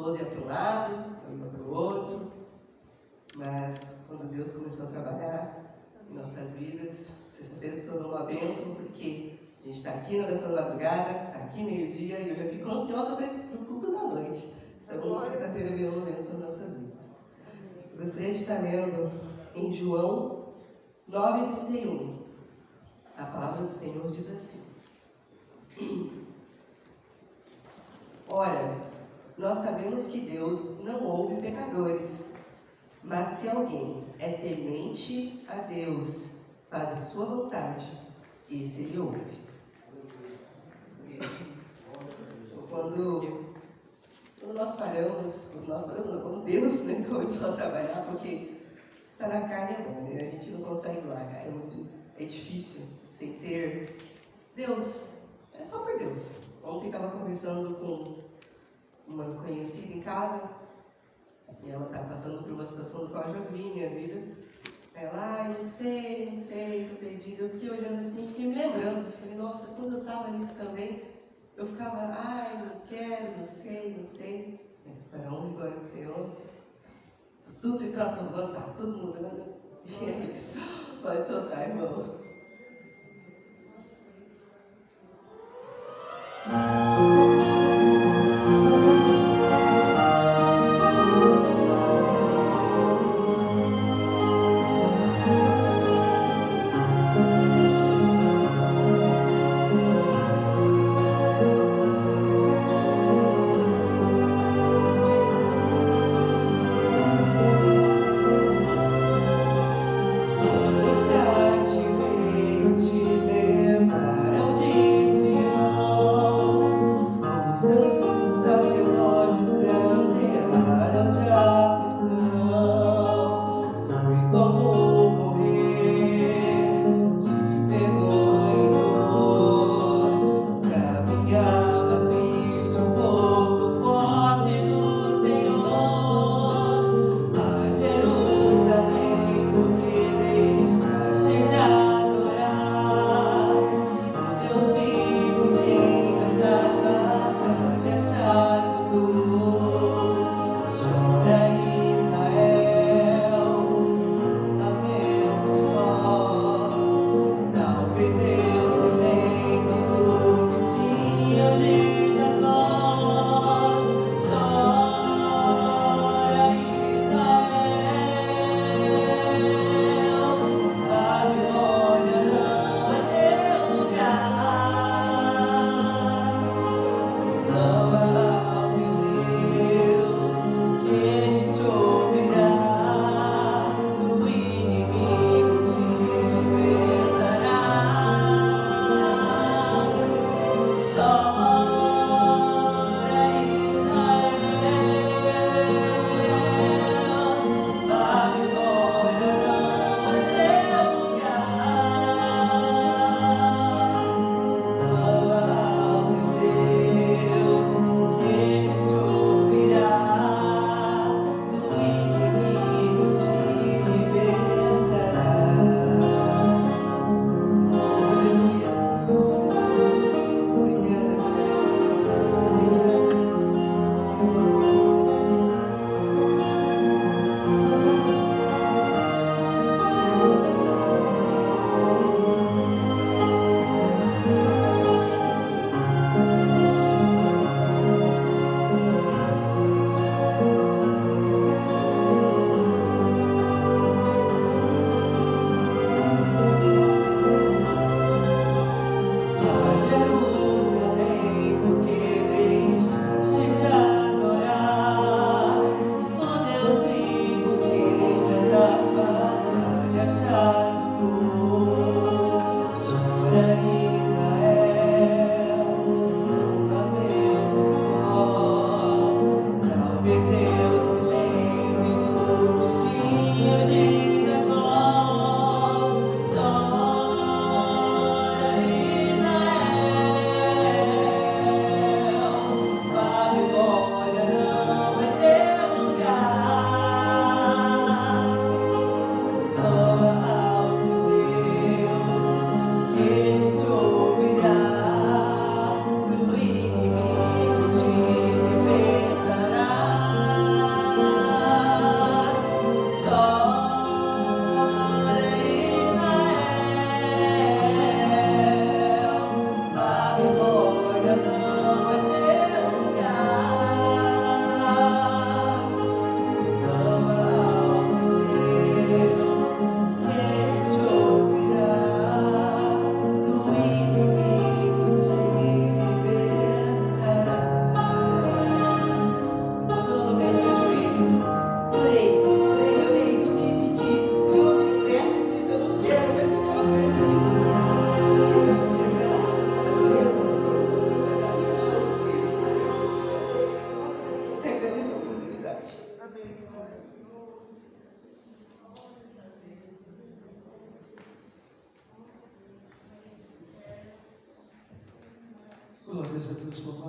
esposa ia para um lado, eu ia para o outro. Mas quando Deus começou a trabalhar em nossas vidas, sexta-feira se tornou uma bênção, porque a gente está aqui na oração da madrugada, está aqui meio-dia, e eu já fico ansiosa para o culto da noite. Então, sexta-feira virou uma bênção nas nossas vidas. Eu gostaria de estar lendo em João 9,31. A palavra do Senhor diz assim: Ora, nós sabemos que Deus não ouve pecadores, mas se alguém é temente a Deus, faz a sua vontade, esse Ele ouve. Quando nós paramos, quando Deus começou a trabalhar, porque estar na carne é bom, né? A gente não consegue largar, é difícil, sem ter Deus, é só por Deus. Ontem estava conversando com uma conhecida em casa, e ela está passando por uma situação do qual eu já vi em minha vida. Ela, não sei, estou perdida. Eu fiquei olhando assim, fiquei me lembrando. Falei, nossa, quando eu estava nisso também, eu ficava, não quero, não sei. Mas para a honra e glória do Senhor, tudo se transformando, está tudo mudando. Pode soltar, irmão. Te levar ao de Sião.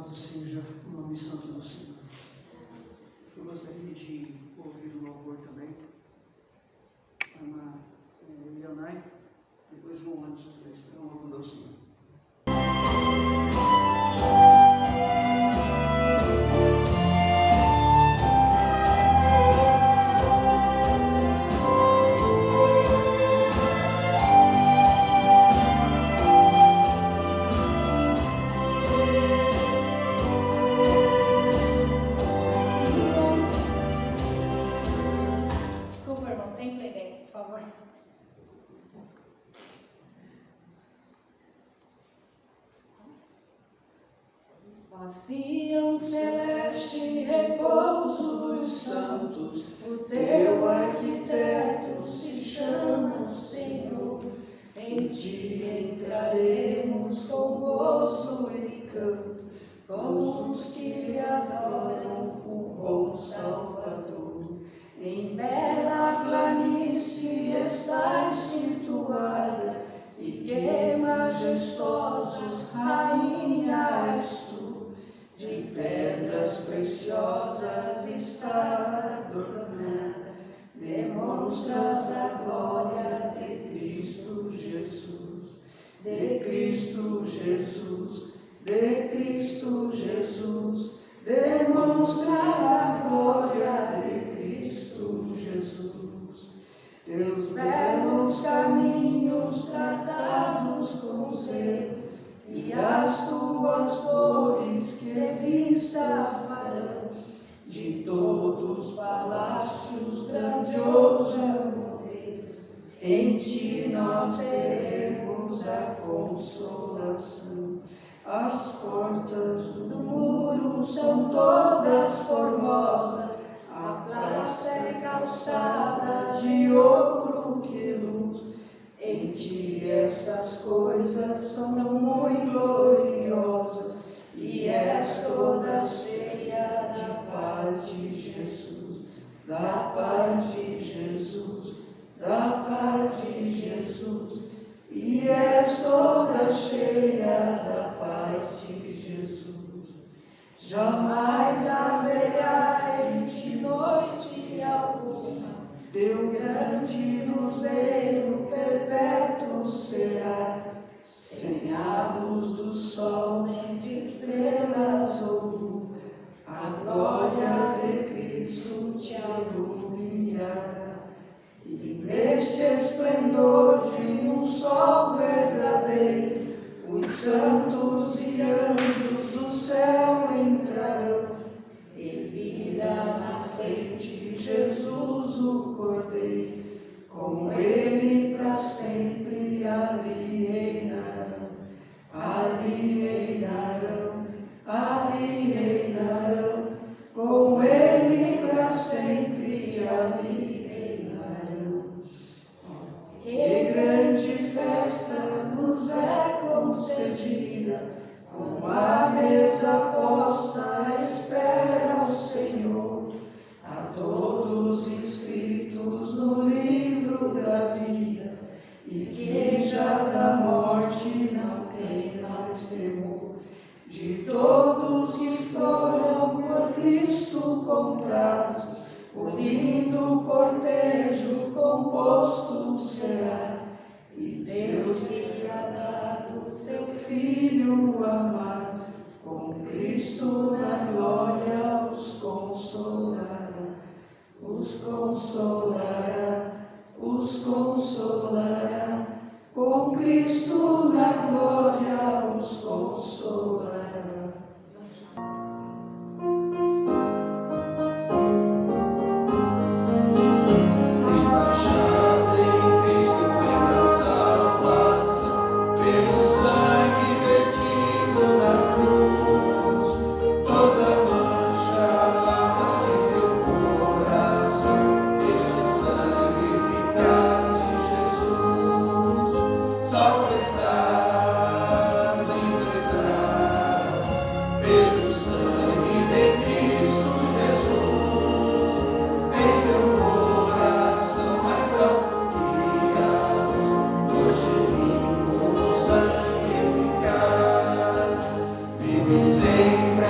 Louvado seja o nome santo do Senhor. Eu gostaria de ouvir o louvor também. Ana Leonai, depois o Anderson, os dois terão louvor ao Senhor. Sião celeste repouso dos santos, o teu arquiteto se chama Senhor. Em ti entraremos com gozo e canto, com os que lhe adoram o bom Salvador. Em bela planície estás situada, e que majestosos, rainha és tu. De pedras preciosas estás adornada, demonstras a glória de Cristo Jesus, de Cristo Jesus, de Cristo Jesus, demonstras a glória de Cristo Jesus. Teus belos caminhos tratados com zelo, e as tuas flores que vistas farão de todos os palácios grandioso modelo. Em ti nós teremos a consolação. As portas do muro são todas formosas, a praça é calçada de ouro que luz. Em ti essas coisas são muito gloriosas, e és toda cheia da paz de Jesus, da paz de Jesus, da paz de Jesus, e és toda cheia da paz de Jesus. Jamais haverá em ti noite alguma, teu grande luzeiro perpétuo será, sem a luz do sol, nem de estrelas ou lua, a glória de Cristo te iluminará. E neste esplendor de um sol verdadeiro, os santos e anjos do céu entrarão, e virá na frente Jesus o Cordeiro, com ele para sempre ali reinarão, ali reinarão, ali reinarão, com ele para sempre ali reinarão. Que grande festa nos é concedida, com a mesa posta à espera o Senhor, a todos inscritos no livro da vida, e que já da morte não tem mais temor. De todos que foram por Cristo comprados, o lindo cortejo composto será, e Deus lhe ha dado seu Filho amado, com Cristo na glória os consolará, os consolará, os consolará, com Cristo na glória os consolará. Sempre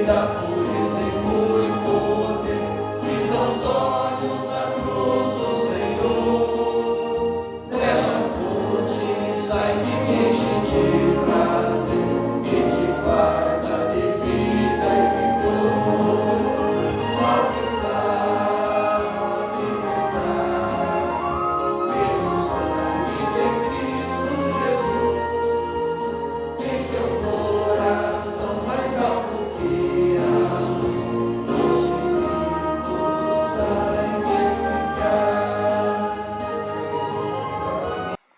vida, pureza e muito poder, que aos olhos da cruz do Senhor, bela fonte sai que te enche de prazer, que te farta de vida e vigor. Salve estás, vivo estás, pelo sangue de Cristo Jesus. Em teu coração mais alto que a luz, foste limpo, sangue eficaz.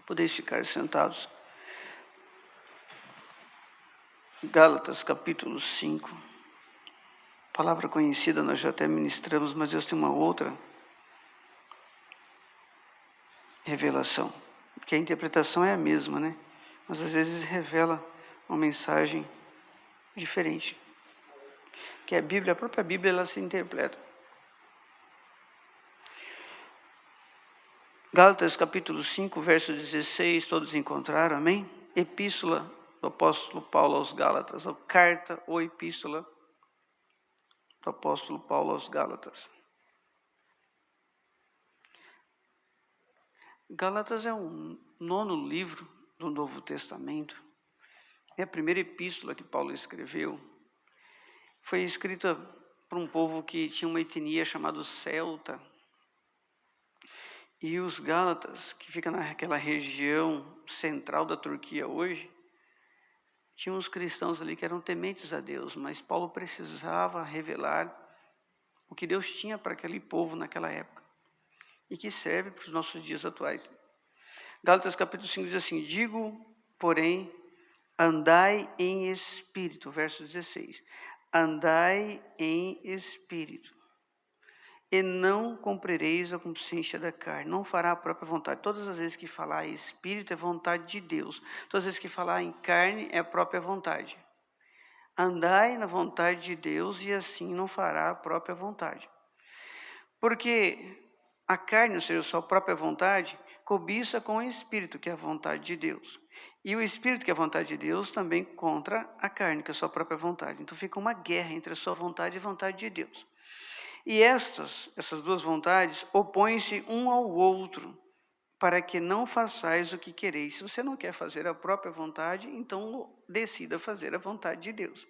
Podeis ficar sentados. Gálatas capítulo 5. Palavra conhecida, nós já até ministramos, mas Deus tem uma outra revelação. Porque a interpretação é a mesma, né? Mas às vezes revela uma mensagem diferente. Que a Bíblia, a própria Bíblia, ela se interpreta. Gálatas capítulo 5, verso 16, todos encontraram, amém? Epístola do apóstolo Paulo aos Gálatas, ou carta ou epístola do apóstolo Paulo aos Gálatas. Gálatas é um nono livro do Novo Testamento. É a primeira epístola que Paulo escreveu. Foi escrita por um povo que tinha uma etnia chamada celta. E os Gálatas, que ficam naquela região central da Turquia hoje, tinham uns cristãos ali que eram tementes a Deus, mas Paulo precisava revelar o que Deus tinha para aquele povo naquela época e que serve para os nossos dias atuais. Gálatas capítulo 5 diz assim: digo, porém, andai em espírito, verso 16, andai em espírito, e não cumprireis a consciência da carne, não fará a própria vontade. Todas as vezes que falar em espírito é vontade de Deus, todas as vezes que falar em carne é a própria vontade. Andai na vontade de Deus e assim não fará a própria vontade. Porque a carne, ou seja, a sua própria vontade, cobiça com o espírito, que é a vontade de Deus. E o espírito, que é a vontade de Deus, também contra a carne, que é a sua própria vontade. Então fica uma guerra entre a sua vontade e a vontade de Deus. E essas duas vontades opõem-se um ao outro, para que não façais o que quereis. Se você não quer fazer a própria vontade, então decida fazer a vontade de Deus.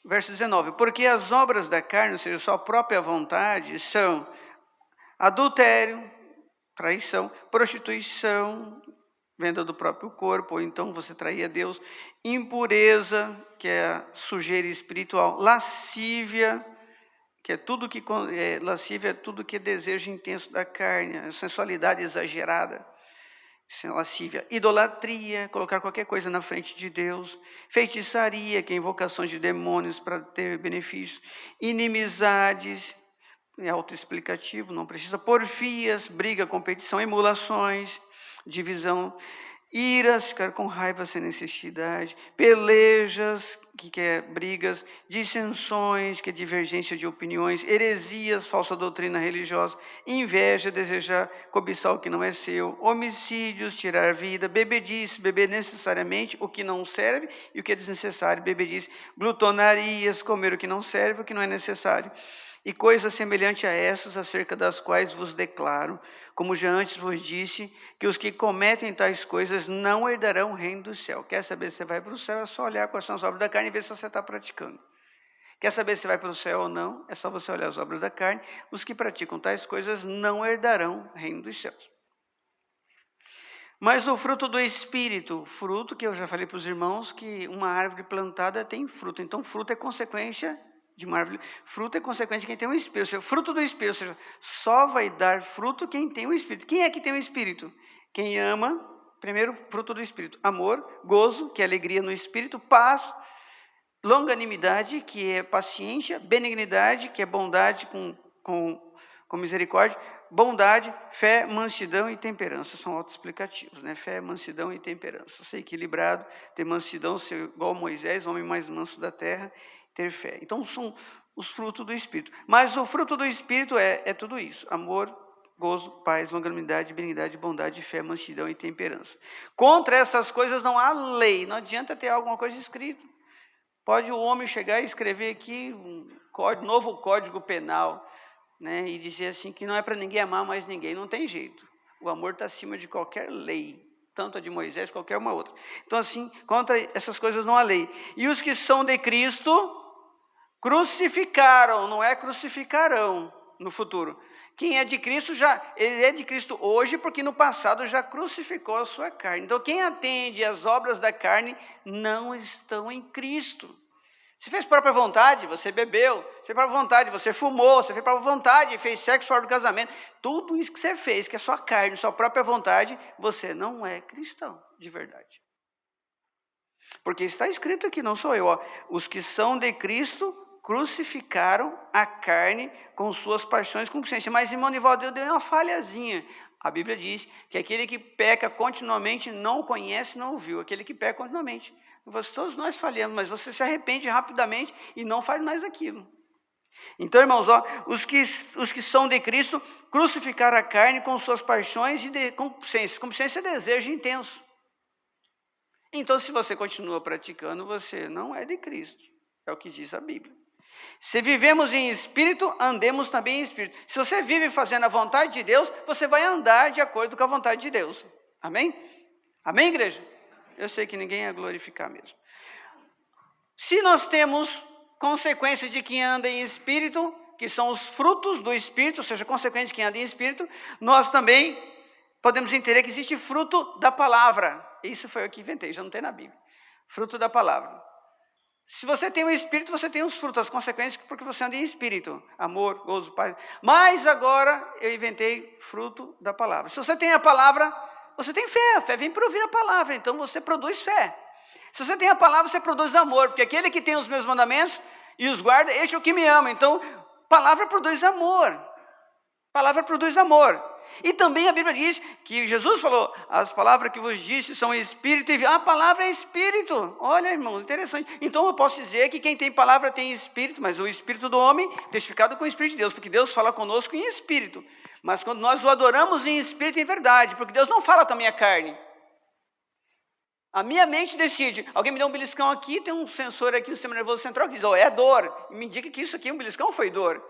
Verso 19, porque as obras da carne, ou seja, sua própria vontade, são adultério, traição, prostituição, venda do próprio corpo, ou então você trair a Deus, impureza, que é a sujeira espiritual, lascívia, que é tudo que lascívia é tudo que é desejo intenso da carne, a sensualidade exagerada, lascívia, idolatria, colocar qualquer coisa na frente de Deus, feitiçaria, que é invocações de demônios para ter benefícios, inimizades, é autoexplicativo, não precisa, porfias, briga, competição, emulações, divisão, iras, ficar com raiva sem necessidade, pelejas, que é brigas, dissensões, que é divergência de opiniões, heresias, falsa doutrina religiosa, inveja, desejar cobiçar o que não é seu, homicídios, tirar vida, bebedice, beber necessariamente o que não serve e o que é desnecessário, bebedice, glutonarias, comer o que não serve, o que não é necessário, e coisas semelhantes a essas, acerca das quais vos declaro, como já antes vos disse, que os que cometem tais coisas não herdarão o reino do céu. Quer saber se você vai para o céu? É só olhar quais são as obras da carne e ver se você está praticando. Quer saber se vai para o céu ou não? É só você olhar as obras da carne. Os que praticam tais coisas não herdarão o reino dos céus. Mas o fruto do Espírito, fruto que eu já falei para os irmãos, que uma árvore plantada tem fruto. Então, fruto é consequência de uma árvore. Fruto é consequência de quem tem um Espírito. Ou seja, fruto do Espírito, ou seja, só vai dar fruto quem tem um Espírito. Quem é que tem um Espírito? Quem ama, primeiro, fruto do Espírito. Amor, gozo, que é alegria no Espírito, paz, longanimidade, que é paciência, benignidade, que é bondade com misericórdia, bondade, fé, mansidão e temperança. São autoexplicativos, né? Fé, mansidão e temperança. Ser equilibrado, ter mansidão, ser igual a Moisés, homem mais manso da terra, ter fé. Então, são os frutos do Espírito. Mas o fruto do Espírito é tudo isso. Amor, gozo, paz, longanimidade, benignidade, bondade, fé, mansidão e temperança. Contra essas coisas não há lei. Não adianta ter alguma coisa escrita. Pode o homem chegar e escrever aqui um novo Código Penal, né, e dizer assim que não é para ninguém amar mais ninguém. Não tem jeito. O amor está acima de qualquer lei, tanto a de Moisés, qualquer uma outra. Então, assim, contra essas coisas não há lei. E os que são de Cristo crucificaram, não é crucificarão no futuro. Quem é de Cristo, ele é de Cristo hoje, porque no passado já crucificou a sua carne. Então, quem atende às obras da carne não estão em Cristo. Você fez própria vontade, você bebeu, você fez própria vontade, você fumou, você fez própria vontade, fez sexo fora do casamento. Tudo isso que você fez, que é sua carne, sua própria vontade, você não é cristão de verdade. Porque está escrito aqui, não sou eu, ó, os que são de Cristo crucificaram a carne com suas paixões e concupiscências. Mas, irmão Nivaldo, eu dei uma falhazinha. A Bíblia diz que aquele que peca continuamente não o conhece, não o viu. Aquele que peca continuamente. Todos nós falhamos, mas você se arrepende rapidamente e não faz mais aquilo. Então, irmãos, ó, os que são de Cristo crucificaram a carne com suas paixões e concupiscências. Concupiscência é desejo intenso. Então, se você continua praticando, você não é de Cristo. É o que diz a Bíblia. Se vivemos em espírito, andemos também em espírito. Se você vive fazendo a vontade de Deus, você vai andar de acordo com a vontade de Deus. Amém? Amém, igreja? Eu sei que ninguém ia glorificar mesmo. Se nós temos consequências de quem anda em espírito, que são os frutos do espírito, ou seja, consequências de quem anda em espírito, nós também podemos entender que existe fruto da palavra. Isso foi eu que inventei, já não tem na Bíblia. Fruto da palavra. Se você tem o espírito, você tem os frutos, as consequências, porque você anda em espírito. Amor, gozo, paz. Mas agora eu inventei fruto da palavra. Se você tem a palavra, você tem fé. A fé vem por ouvir a palavra, então você produz fé. Se você tem a palavra, você produz amor, porque aquele que tem os meus mandamentos e os guarda, este é o que me ama. Então, palavra produz amor. Palavra produz amor. E também a Bíblia diz que Jesus falou, as palavras que vos disse são espírito e vida. A palavra é espírito. Olha, irmão, interessante. Então eu posso dizer que quem tem palavra tem espírito, mas o espírito do homem testificado com o Espírito de Deus, porque Deus fala conosco em espírito. Mas quando nós o adoramos em espírito e em verdade, porque Deus não fala com a minha carne. A minha mente decide. Alguém me deu um beliscão aqui, tem um sensor aqui no sistema nervoso central que diz, é dor. E me indica que isso aqui, um beliscão, foi dor.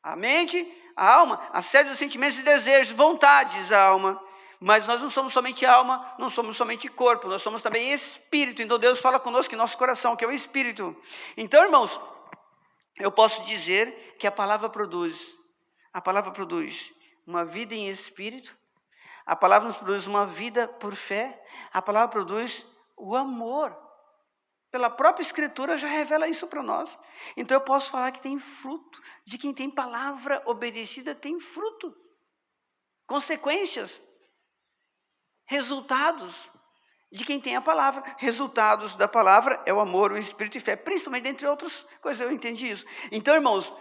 A mente, a alma, a sede dos sentimentos e desejos, vontades, a alma. Mas nós não somos somente alma, não somos somente corpo, nós somos também espírito. Então Deus fala conosco em nosso coração, que é o espírito. Então, irmãos, eu posso dizer que a palavra produz uma vida em espírito, a palavra nos produz uma vida por fé, a palavra produz o amor. Pela própria Escritura já revela isso para nós. Então eu posso falar que tem fruto. De quem tem palavra obedecida tem fruto. Consequências. Resultados. De quem tem a palavra. Resultados da palavra é o amor, o espírito e fé. Principalmente dentre outras coisas, eu entendi isso. Então, irmãos,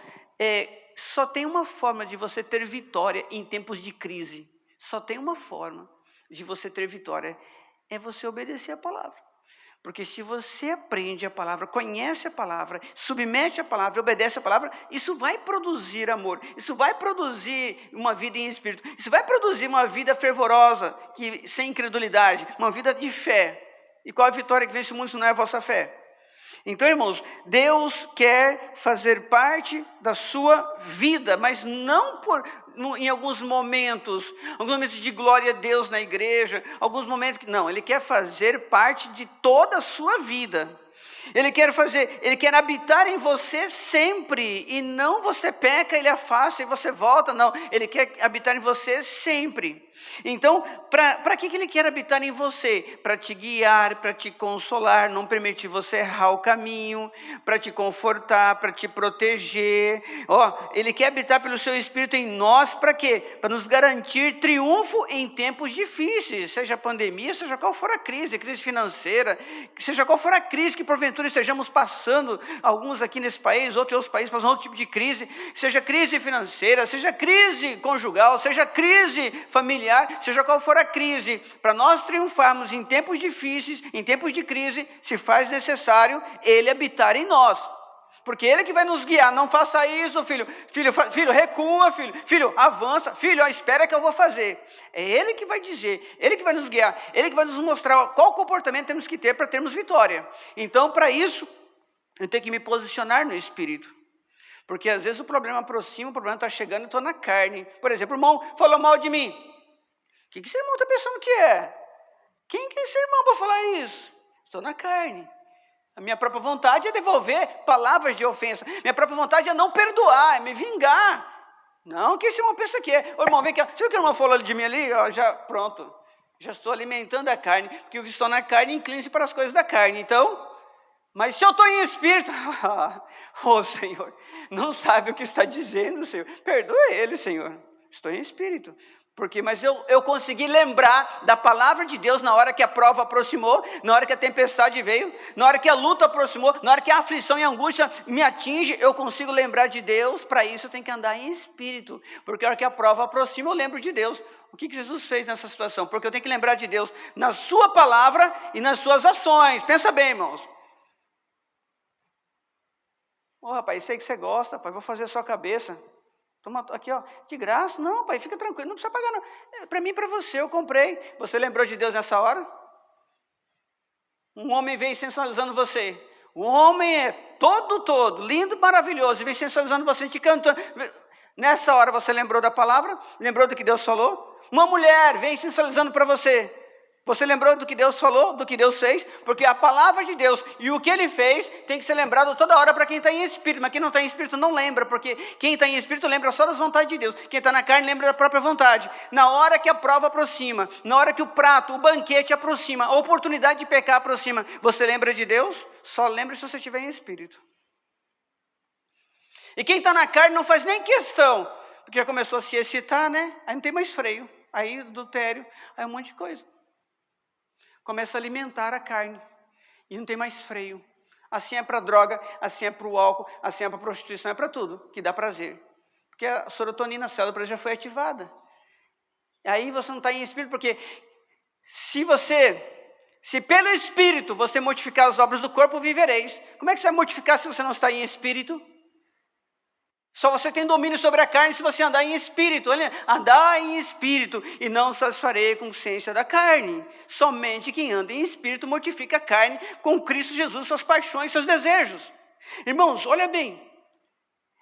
só tem uma forma de você ter vitória em tempos de crise. Só tem uma forma de você ter vitória. É você obedecer a palavra. Porque se você aprende a palavra, conhece a palavra, submete a palavra, obedece a palavra, isso vai produzir amor, isso vai produzir uma vida em espírito, isso vai produzir uma vida fervorosa, sem incredulidade, uma vida de fé. E qual a vitória que vence o mundo se não é a vossa fé? Então, irmãos, Deus quer fazer parte da sua vida, mas não em alguns momentos de glória a Deus na igreja, alguns momentos que não, Ele quer fazer parte de toda a sua vida. Ele quer habitar em você sempre, e não você peca, Ele afasta e você volta, não, Ele quer habitar em você sempre. Então, para que Ele quer habitar em você? Para te guiar, para te consolar, não permitir você errar o caminho, para te confortar, para te proteger. Ele quer habitar pelo seu Espírito em nós, para quê? Para nos garantir triunfo em tempos difíceis, seja a pandemia, seja qual for a crise financeira, seja qual for a crise que porventura estejamos passando, alguns aqui nesse país, outros em outros países passando outro tipo de crise, seja crise financeira, seja crise conjugal, seja crise familiar, seja qual for a crise, para nós triunfarmos em tempos difíceis, em tempos de crise, se faz necessário Ele habitar em nós, porque Ele que vai nos guiar. Não faça isso, filho, recua, filho, avança, filho, espera que eu vou fazer. É Ele que vai dizer, Ele que vai nos guiar, Ele que vai nos mostrar qual comportamento temos que ter para termos vitória. Então, para isso, Eu tenho que me posicionar no Espírito. Porque às vezes o problema aproxima, o problema está chegando e eu estou na carne. Por exemplo, o irmão falou mal de mim. O que esse irmão está pensando que é? Quem que é esse irmão para falar isso? Estou na carne. A minha própria vontade é devolver palavras de ofensa. Minha própria vontade é não perdoar, é me vingar. Não, o que esse irmão pensa que é? Ô irmão, vem cá. Você viu que o irmão falou de mim ali? Ó, já, pronto. Já estou alimentando a carne. Porque o que estou na carne inclina-se para as coisas da carne. Então, mas se eu estou em espírito, Senhor, não sabe o que está dizendo, Senhor. Perdoa ele, Senhor. Estou em espírito. Mas eu consegui lembrar da palavra de Deus na hora que a prova aproximou, na hora que a tempestade veio, na hora que a luta aproximou, na hora que a aflição e a angústia me atinge, eu consigo lembrar de Deus. Para isso eu tenho que andar em espírito, porque a hora que a prova aproxima eu lembro de Deus. O que Jesus fez nessa situação? Porque eu tenho que lembrar de Deus na sua palavra e nas suas ações. Pensa bem, irmãos. Rapaz, sei que você gosta, pai, vou fazer a sua cabeça. Toma aqui, ó, de graça. Não, pai, fica tranquilo, não precisa pagar não. Para mim e para você, eu comprei. Você lembrou de Deus nessa hora? Um homem veio sensualizando você. O homem é todo, lindo, maravilhoso, e vem sensualizando você, te cantando. Nessa hora você lembrou da palavra? Lembrou do que Deus falou? Uma mulher vem sensualizando para você. Você lembrou do que Deus falou, do que Deus fez? Porque a palavra de Deus e o que Ele fez tem que ser lembrado toda hora para quem está em espírito. Mas quem não está em espírito não lembra, porque quem está em espírito lembra só das vontades de Deus. Quem está na carne lembra da própria vontade. Na hora que a prova aproxima, na hora que o prato, o banquete aproxima, a oportunidade de pecar aproxima, você lembra de Deus? Só lembra se você estiver em espírito. E quem está na carne não faz nem questão, porque já começou a se excitar, né? Aí não tem mais freio, aí adultério, aí um monte de coisa. Começa a alimentar a carne e não tem mais freio. Assim é para a droga, assim é para o álcool, assim é para a prostituição, é para tudo que dá prazer. Porque a serotonina, a célula já foi ativada. Aí você não está em espírito, porque se pelo espírito você mortificar as obras do corpo, vivereis. Como é que você vai mortificar se você não está em espírito? Só você tem domínio sobre a carne se você andar em espírito. Olha, andar em espírito e não satisfarei a consciência da carne. Somente quem anda em espírito mortifica a carne com Cristo Jesus, suas paixões, seus desejos. Irmãos, olha bem.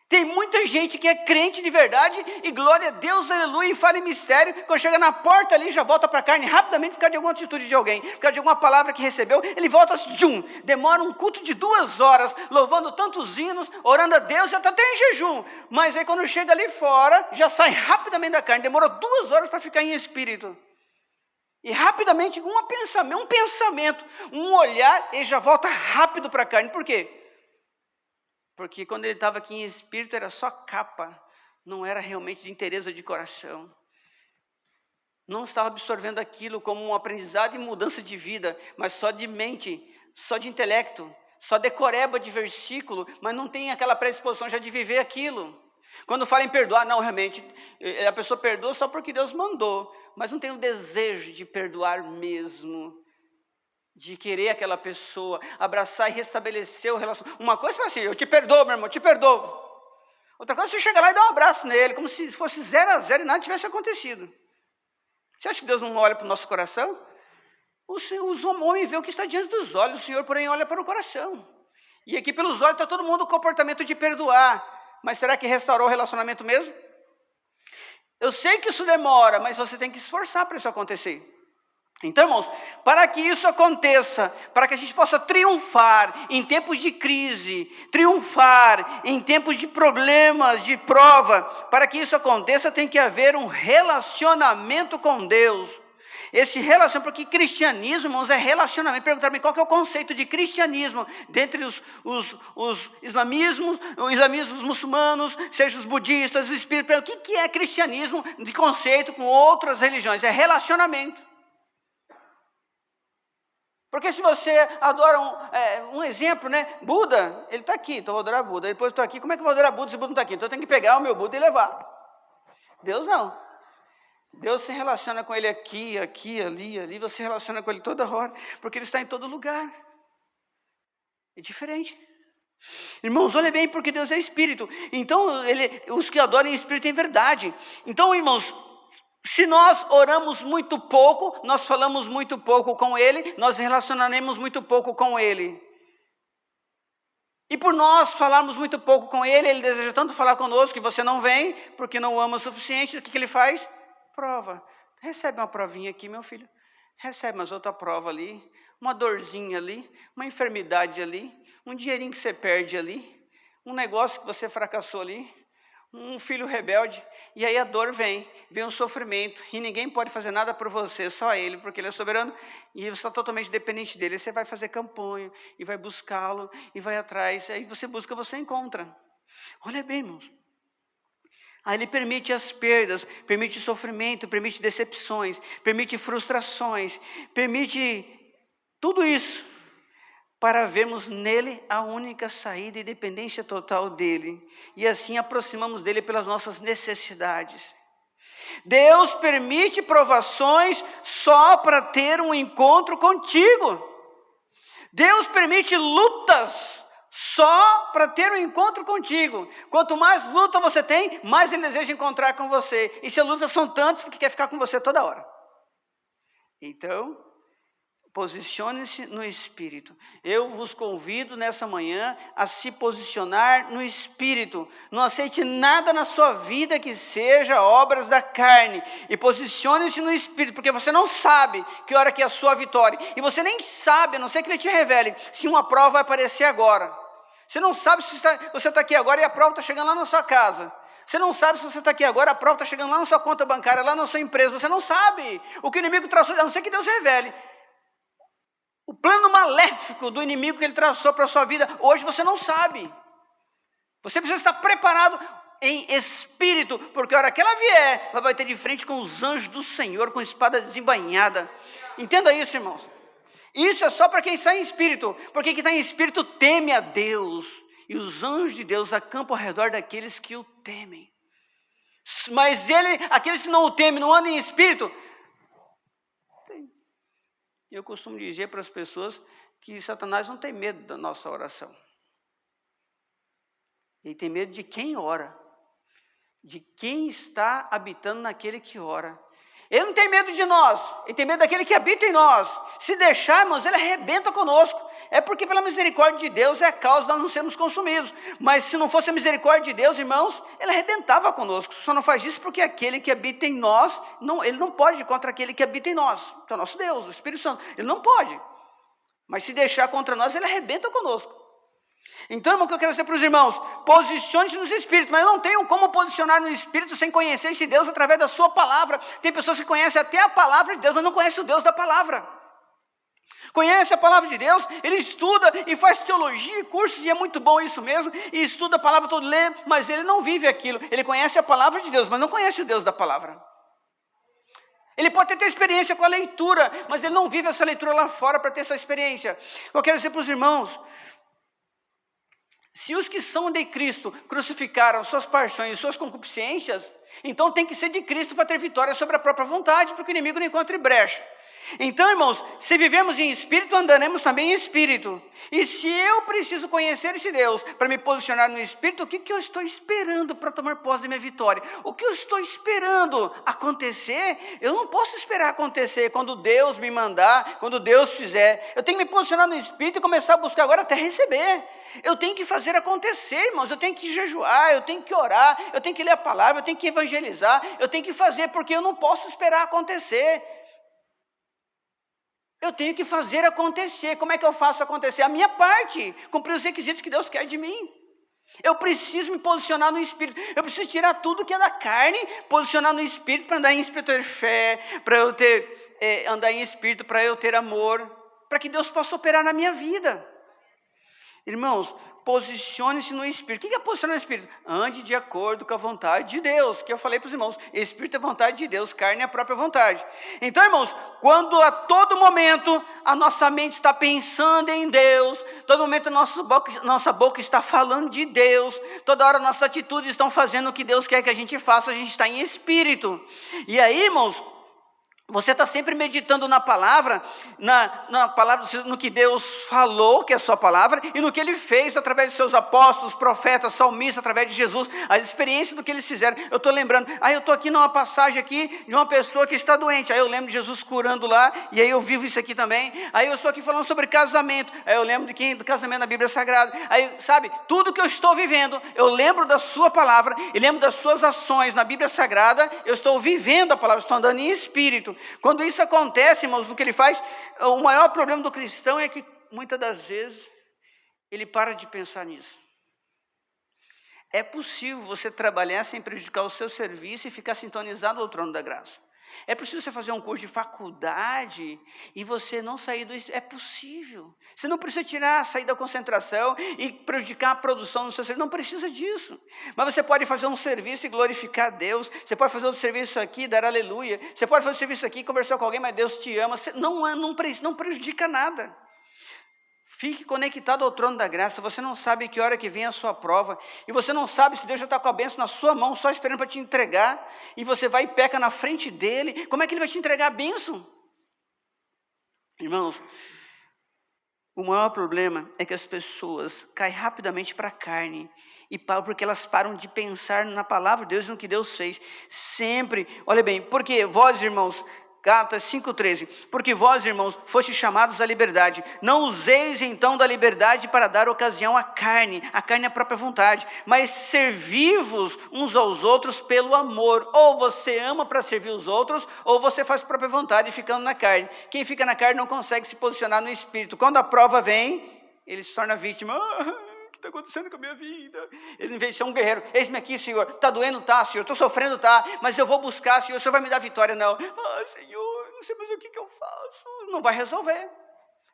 Tem muita gente que é crente de verdade e glória a Deus, aleluia, e fala em mistério. Quando chega na porta ali, já volta para a carne rapidamente por causa de alguma atitude de alguém, por causa de alguma palavra que recebeu, ele volta, demora um culto de 2 horas, louvando tantos hinos, orando a Deus, já está até em jejum. Mas aí quando chega ali fora, já sai rapidamente da carne, demorou 2 horas para ficar em espírito. E rapidamente, um pensamento, um olhar, ele já volta rápido para a carne. Por quê? Porque quando ele estava aqui em espírito era só capa, não era realmente de interesse de coração. Não estava absorvendo aquilo como um aprendizado e mudança de vida, mas só de mente, só de intelecto, só decoreba de versículo, mas não tem aquela predisposição já de viver aquilo. Quando fala em perdoar, não, realmente, a pessoa perdoa só porque Deus mandou, mas não tem o desejo de perdoar mesmo. De querer aquela pessoa, abraçar e restabelecer o relacionamento. Uma coisa é assim, eu te perdoo, meu irmão, eu te perdoo. Outra coisa é você chegar lá e dar um abraço nele, como se fosse 0-0 e nada tivesse acontecido. Você acha que Deus não olha para o nosso coração? O homem vê o que está diante dos olhos, o Senhor, porém, olha para o coração. E aqui pelos olhos está todo mundo com o comportamento de perdoar. Mas será que restaurou o relacionamento mesmo? Eu sei que isso demora, mas você tem que esforçar para isso acontecer. Então, irmãos, para que isso aconteça, para que a gente possa triunfar em tempos de crise, triunfar em tempos de problemas, de prova, para que isso aconteça tem que haver um relacionamento com Deus. Esse relacionamento, porque cristianismo, irmãos, é relacionamento. Perguntaram-me qual que é o conceito de cristianismo dentre os islamismos, os muçulmanos, seja os budistas, os espíritas. O que é cristianismo de conceito com outras religiões? É relacionamento. Porque se você adora um exemplo, né? Buda, ele está aqui, então eu vou adorar Buda. Depois eu estou aqui, como é que eu vou adorar Buda se Buda não está aqui? Então eu tenho que pegar o meu Buda e levar. Deus não. Deus se relaciona com ele aqui, ali. Você se relaciona com ele toda hora, porque ele está em todo lugar. É diferente. Irmãos, olha bem, porque Deus é espírito. Então, os que adoram em espírito têm verdade. Então, irmãos, se nós oramos muito pouco, nós falamos muito pouco com Ele, nós relacionaremos muito pouco com Ele. E por nós falarmos muito pouco com Ele, Ele deseja tanto falar conosco que você não vem, porque não o ama o suficiente. O que Ele faz? Prova. Recebe uma provinha aqui, meu filho. Recebe mais outra prova ali, uma dorzinha ali, uma enfermidade ali, um dinheirinho que você perde ali, um negócio que você fracassou ali, um filho rebelde, e aí a dor vem um sofrimento, e ninguém pode fazer nada por você, só Ele, porque Ele é soberano, e você está totalmente dependente dEle. Aí você vai fazer campanha, e vai buscá-lo, e vai atrás, aí você busca, você encontra. Olha bem, irmãos. Aí Ele permite as perdas, permite sofrimento, permite decepções, permite frustrações, permite tudo isso, para vermos nele a única saída e dependência total dele. E assim aproximamos dele pelas nossas necessidades. Deus permite provações só para ter um encontro contigo. Deus permite lutas só para ter um encontro contigo. Quanto mais luta você tem, mais Ele deseja encontrar com você. E se as lutas são tantas, porque quer ficar com você toda hora. Então, posicione-se no Espírito. Eu vos convido nessa manhã a se posicionar no Espírito. Não aceite nada na sua vida que seja obras da carne. E posicione-se no Espírito, porque você não sabe que hora que é a sua vitória. E você nem sabe, a não ser que Ele te revele, se uma prova vai aparecer agora. Você não sabe se você está aqui agora e a prova está chegando lá na sua casa. Você não sabe se você está aqui agora, a prova está chegando lá na sua conta bancária, lá na sua empresa. Você não sabe o que o inimigo traçou, a não ser que Deus revele. O plano maléfico do inimigo que ele traçou para a sua vida, hoje você não sabe. Você precisa estar preparado em espírito, porque a hora que ela vier, vai bater de frente com os anjos do Senhor, com espada desembainhada. Entenda isso, irmãos. Isso é só para quem está em espírito, porque quem está em espírito teme a Deus. E os anjos de Deus acampam ao redor daqueles que o temem. Mas aqueles que não o temem, não andam em espírito. Eu costumo dizer para as pessoas que Satanás não tem medo da nossa oração. Ele tem medo de quem ora, de quem está habitando naquele que ora. Ele não tem medo de nós, ele tem medo daquele que habita em nós. Se deixarmos, ele arrebenta conosco. É porque pela misericórdia de Deus é a causa de nós não sermos consumidos. Mas se não fosse a misericórdia de Deus, irmãos, ele arrebentava conosco. Só não faz isso porque aquele que habita em nós, ele não pode ir contra aquele que habita em nós. Que é o nosso Deus, o Espírito Santo. Ele não pode. Mas se deixar contra nós, ele arrebenta conosco. Então, irmão, o que eu quero dizer para os irmãos, posicione-se nos Espíritos, mas não tenham como posicionar no Espírito sem conhecer esse Deus através da sua palavra. Tem pessoas que conhecem até a palavra de Deus, mas não conhecem o Deus da palavra. Conhece a palavra de Deus, ele estuda e faz teologia, cursos, e é muito bom isso mesmo, e estuda a palavra toda, lê, mas ele não vive aquilo. Ele conhece a palavra de Deus, mas não conhece o Deus da palavra. Ele pode ter experiência com a leitura, mas ele não vive essa leitura lá fora para ter essa experiência. Eu quero dizer para os irmãos, se os que são de Cristo crucificaram suas paixões e suas concupiscências, então tem que ser de Cristo para ter vitória sobre a própria vontade, porque o inimigo não encontra brecha. Então, irmãos, se vivemos em espírito, andaremos também em espírito. E se eu preciso conhecer esse Deus para me posicionar no espírito, o que eu estou esperando para tomar posse da minha vitória? O que eu estou esperando acontecer? Eu não posso esperar acontecer quando Deus me mandar, quando Deus fizer. Eu tenho que me posicionar no espírito e começar a buscar agora até receber. Eu tenho que fazer acontecer, irmãos. Eu tenho que jejuar, eu tenho que orar, eu tenho que ler a palavra, eu tenho que evangelizar, eu tenho que fazer, porque eu não posso esperar acontecer. Eu tenho que fazer acontecer. Como é que eu faço acontecer? A minha parte, cumprir os requisitos que Deus quer de mim. Eu preciso me posicionar no Espírito. Eu preciso tirar tudo que é da carne, posicionar no Espírito para andar em Espírito de fé, para eu andar em Espírito, para eu ter amor, para que Deus possa operar na minha vida. Irmãos, posicione-se no Espírito. O que é posicionar no Espírito? Ande de acordo com a vontade de Deus, que eu falei para os irmãos, Espírito é vontade de Deus, carne é a própria vontade. Então, irmãos, quando a todo momento a nossa mente está pensando em Deus, todo momento a nossa boca está falando de Deus, toda hora nossas atitudes estão fazendo o que Deus quer que a gente faça, a gente está em Espírito. E aí, irmãos, Você está sempre meditando na palavra, na palavra, no que Deus falou, que é a sua palavra, e no que Ele fez através de seus apóstolos, profetas, salmistas, através de Jesus, as experiências do que eles fizeram. Eu estou lembrando, eu estou aqui numa passagem aqui de uma pessoa que está doente, aí eu lembro de Jesus curando lá, e aí eu vivo isso aqui também. Aí eu estou aqui falando sobre casamento, aí eu lembro do casamento na Bíblia Sagrada. Aí, sabe, tudo que eu estou vivendo, eu lembro da sua palavra, e lembro das suas ações na Bíblia Sagrada, eu estou vivendo a palavra, estou andando em espírito. Quando isso acontece, irmãos, no que ele faz, o maior problema do cristão é que, muitas das vezes, ele para de pensar nisso. É possível você trabalhar sem prejudicar o seu serviço e ficar sintonizado ao trono da graça. É possível você fazer um curso de faculdade e você não sair do... É possível. Você não precisa sair da concentração e prejudicar a produção do seu serviço. Não precisa disso. Mas você pode fazer um serviço e glorificar a Deus. Você pode fazer outro serviço aqui e dar aleluia. Você pode fazer um serviço aqui e conversar com alguém, mas Deus te ama. Você não prejudica nada. Fique conectado ao trono da graça. Você não sabe que hora que vem a sua prova. E você não sabe se Deus já está com a bênção na sua mão, só esperando para te entregar. E você vai e peca na frente dele. Como é que ele vai te entregar a bênção? Irmãos, o maior problema é que as pessoas caem rapidamente para a carne. Porque elas param de pensar na palavra de Deus e no que Deus fez. Sempre, olha bem, porque vós, irmãos... Gálatas 5,13, porque vós, irmãos, fostes chamados à liberdade, não useis então da liberdade para dar ocasião à carne é a própria vontade, mas servi-vos uns aos outros pelo amor. Ou você ama para servir os outros, ou você faz própria vontade ficando na carne. Quem fica na carne não consegue se posicionar no espírito. Quando a prova vem, ele se torna vítima. O que está acontecendo com a minha vida? Ele, em vez de ser um guerreiro, eis-me aqui, Senhor, está doendo, tá, Senhor, estou sofrendo, tá, mas eu vou buscar, Senhor, o Senhor vai me dar vitória, não. Senhor, não sei mais o que eu faço. Não vai resolver.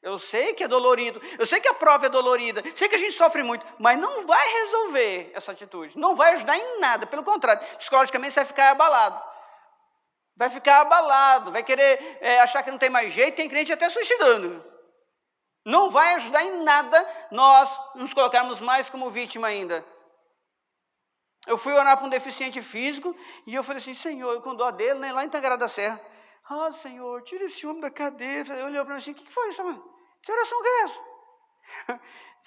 Eu sei que é dolorido, eu sei que a prova é dolorida, sei que a gente sofre muito, mas não vai resolver essa atitude, não vai ajudar em nada, pelo contrário, psicologicamente você vai ficar abalado. Vai querer achar que não tem mais jeito, tem crente até suicidando. Não vai ajudar em nada nós nos colocarmos mais como vítima ainda. Eu fui orar para um deficiente físico e eu falei assim, Senhor, eu com dó dele, né, lá em Tangará da Serra. Senhor, tira esse homem da cadeira. Eu olhei para mim assim, o que foi isso? Que oração que é essa? Eu falei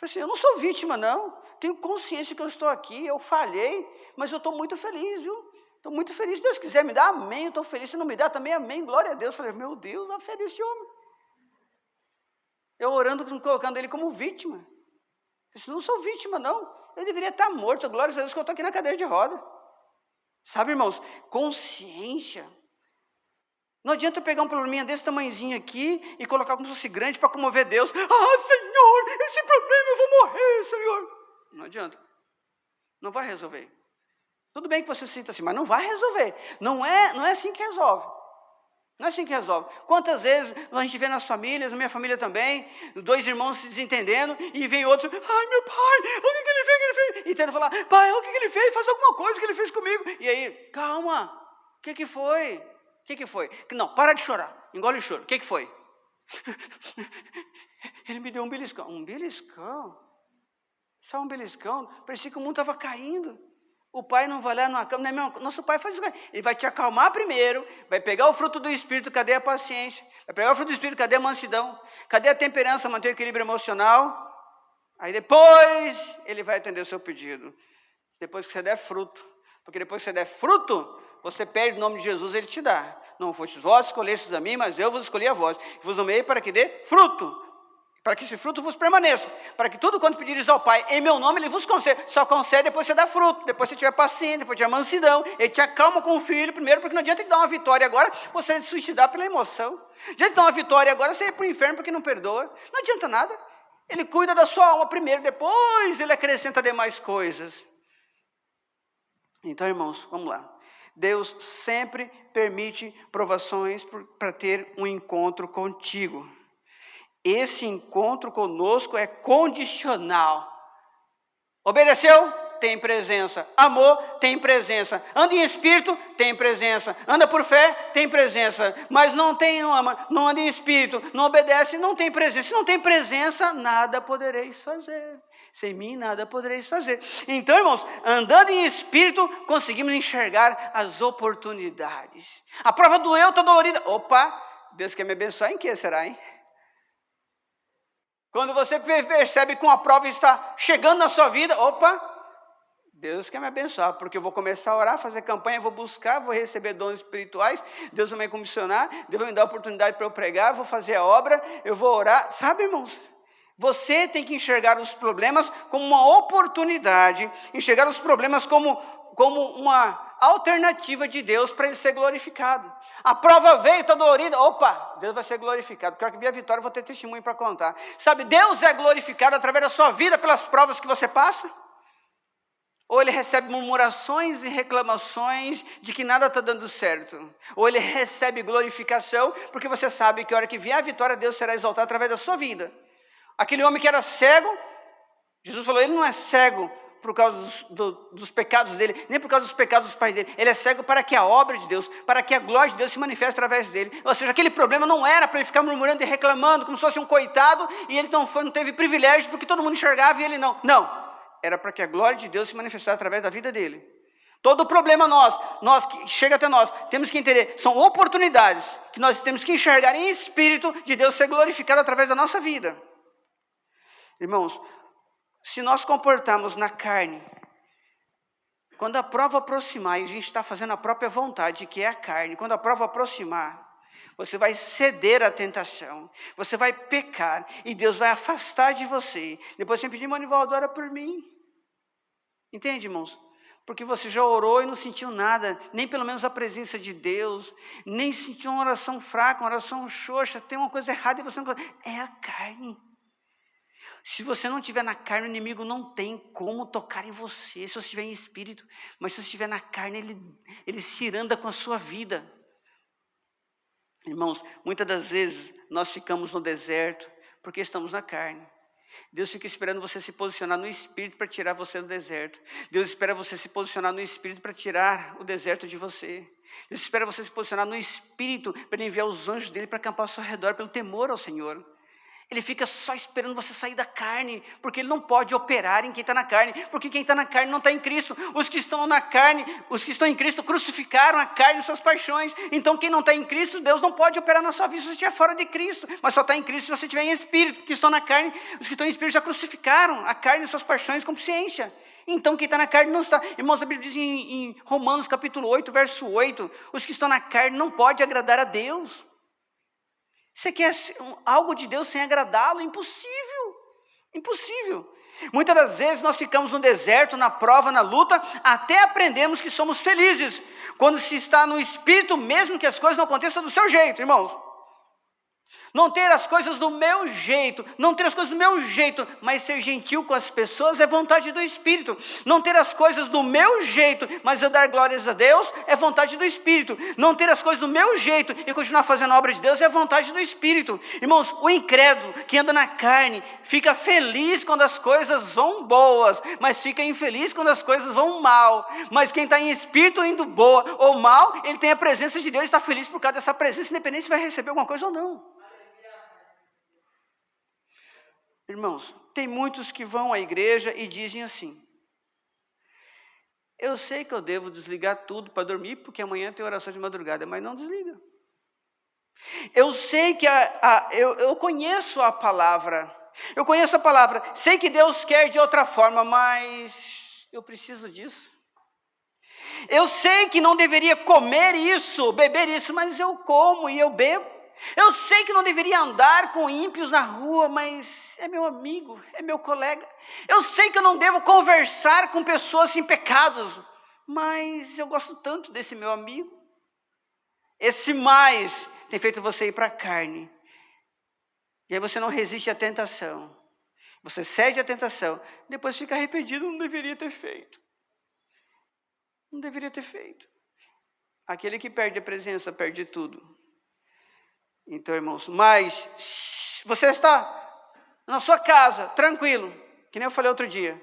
assim, eu não sou vítima não, tenho consciência que eu estou aqui, eu falhei, mas eu estou muito feliz, viu? Estou muito feliz, se Deus quiser me dar, amém, eu estou feliz, se não me der também, amém, glória a Deus. Eu falei, meu Deus, a fé desse homem. Eu orando, colocando ele como vítima. Eu disse, não sou vítima, não. Eu deveria estar morto, glória a Deus que eu estou aqui na cadeira de roda. Sabe, irmãos, consciência. Não adianta eu pegar um probleminha desse tamanhozinho aqui e colocar como se fosse grande para comover Deus. Senhor, esse problema eu vou morrer, Senhor. Não adianta. Não vai resolver. Tudo bem que você se sinta assim, mas não vai resolver. Não é assim que resolve. Não é assim que resolve. Quantas vezes a gente vê nas famílias, na minha família também, 2 irmãos se desentendendo e vem outros, meu pai, o que ele fez? E tenta falar, pai, o que ele fez? Faz alguma coisa que ele fez comigo. E aí, calma, o que foi? O que foi? Não, para de chorar, engole o choro. O que foi? Ele me deu um beliscão. Um beliscão? Só um beliscão? Parecia que o mundo estava caindo. O pai não vai lá numa cama, não é meu, nosso pai faz isso. Ele vai te acalmar primeiro, vai pegar o fruto do Espírito, cadê a paciência? Vai pegar o fruto do Espírito, cadê a mansidão? Cadê a temperança, manter o equilíbrio emocional? Aí depois ele vai atender o seu pedido. Depois que você der fruto. Porque depois que você der fruto, você perde o nome de Jesus, ele te dá. Não fostes vós que escolhestes a mim, mas eu vos escolhi a vós. Vos amei para que dê fruto. Para que esse fruto vos permaneça, para que tudo quanto pedires ao Pai, em meu nome, Ele vos concede. Só concede depois você dá fruto, depois você tiver paciência, depois tiver mansidão. Ele te acalma com o filho primeiro, porque não adianta Ele dar uma vitória agora, você se suicidar pela emoção. Não adianta Ele dar uma vitória agora, você ir para o inferno porque não perdoa. Não adianta nada. Ele cuida da sua alma primeiro, depois Ele acrescenta demais coisas. Então, irmãos, vamos lá. Deus sempre permite provações para ter um encontro contigo. Esse encontro conosco é condicional. Obedeceu? Tem presença. Amor? Tem presença. Anda em espírito? Tem presença. Anda por fé? Tem presença. Mas não ama, não anda em espírito, não obedece, não tem presença. Se não tem presença, nada podereis fazer. Sem mim nada podereis fazer. Então, irmãos, andando em espírito, conseguimos enxergar as oportunidades. A prova doeu, está dolorida. Opa, Deus quer me abençoar em que será, hein? Quando você percebe que uma prova está chegando na sua vida, opa, Deus quer me abençoar, porque eu vou começar a orar, fazer campanha, vou buscar, vou receber dons espirituais, Deus vai me comissionar, Deus vai me dar a oportunidade para eu pregar, vou fazer a obra, eu vou orar. Sabe, irmãos, você tem que enxergar os problemas como uma oportunidade, enxergar os problemas como uma alternativa de Deus para Ele ser glorificado. A prova veio, está dolorida, opa, Deus vai ser glorificado. Porque a hora que vier a vitória, eu vou ter testemunho para contar. Sabe, Deus é glorificado através da sua vida pelas provas que você passa? Ou Ele recebe murmurações e reclamações de que nada está dando certo? Ou Ele recebe glorificação, porque você sabe que a hora que vier a vitória, Deus será exaltado através da sua vida. Aquele homem que era cego, Jesus falou, ele não é cego por causa dos pecados dele, nem por causa dos pecados dos pais dele. Ele é cego para que a obra de Deus, para que a glória de Deus se manifeste através dele. Ou seja, aquele problema não era para ele ficar murmurando e reclamando, como se fosse um coitado, e ele não teve privilégio, porque todo mundo enxergava e ele não. Não, era para que a glória de Deus se manifestasse através da vida dele. Todo problema nós que chega até nós, temos que entender, são oportunidades que nós temos que enxergar em espírito de Deus ser glorificado através da nossa vida. Irmãos, se nós comportarmos na carne, quando a prova aproximar, e a gente está fazendo a própria vontade, que é a carne, quando a prova aproximar, você vai ceder à tentação, você vai pecar, e Deus vai afastar de você. Depois você pedir, Manivaldo, ora por mim. Entende, irmãos? Porque você já orou e não sentiu nada, nem pelo menos a presença de Deus, nem sentiu uma oração fraca, uma oração xoxa, tem uma coisa errada e você não... É a carne. Se você não estiver na carne, o inimigo não tem como tocar em você, se você estiver em espírito. Mas se você estiver na carne, ele se anda com a sua vida. Irmãos, muitas das vezes nós ficamos no deserto porque estamos na carne. Deus fica esperando você se posicionar no espírito para tirar você do deserto. Deus espera você se posicionar no espírito para tirar o deserto de você. Deus espera você se posicionar no espírito para enviar os anjos dele para acampar ao seu redor pelo temor ao Senhor. Ele fica só esperando você sair da carne, porque ele não pode operar em quem está na carne, porque quem está na carne não está em Cristo. Os que estão na carne, os que estão em Cristo crucificaram a carne e suas paixões. Então quem não está em Cristo, Deus não pode operar na sua vida se você estiver fora de Cristo, mas só está em Cristo se você estiver em espírito. Porque estão na carne, os que estão em espírito já crucificaram a carne e suas paixões com consciência. Então quem está na carne não está. Irmãos, a Bíblia diz em Romanos capítulo 8, verso 8, os que estão na carne não podem agradar a Deus. Você quer algo de Deus sem agradá-lo? Impossível, impossível. Muitas das vezes nós ficamos no deserto, na prova, na luta, até aprendemos que somos felizes, quando se está no espírito, mesmo que as coisas não aconteçam do seu jeito, irmãos. Não ter as coisas do meu jeito, não ter as coisas do meu jeito, mas ser gentil com as pessoas é vontade do Espírito. Não ter as coisas do meu jeito, mas eu dar glórias a Deus é vontade do Espírito. Não ter as coisas do meu jeito e continuar fazendo a obra de Deus é vontade do Espírito. Irmãos, o incrédulo que anda na carne fica feliz quando as coisas vão boas, mas fica infeliz quando as coisas vão mal. Mas quem está em espírito indo boa ou mal, ele tem a presença de Deus e está feliz por causa dessa presença, independente se vai receber alguma coisa ou não. Irmãos, tem muitos que vão à igreja e dizem assim: eu sei que eu devo desligar tudo para dormir, porque amanhã tem oração de madrugada, mas não desliga. Eu sei que eu conheço a palavra, sei que Deus quer de outra forma, mas eu preciso disso. Eu sei que não deveria comer isso, beber isso, mas eu como e eu bebo. Eu sei que não deveria andar com ímpios na rua, mas é meu amigo, é meu colega. Eu sei que eu não devo conversar com pessoas em pecados, mas eu gosto tanto desse meu amigo. Esse mais tem feito você ir para a carne. E aí você não resiste à tentação. Você cede à tentação, depois fica arrependido, não deveria ter feito. Não deveria ter feito. Aquele que perde a presença, perde tudo. Então, irmãos, mas você está na sua casa, tranquilo, que nem eu falei outro dia.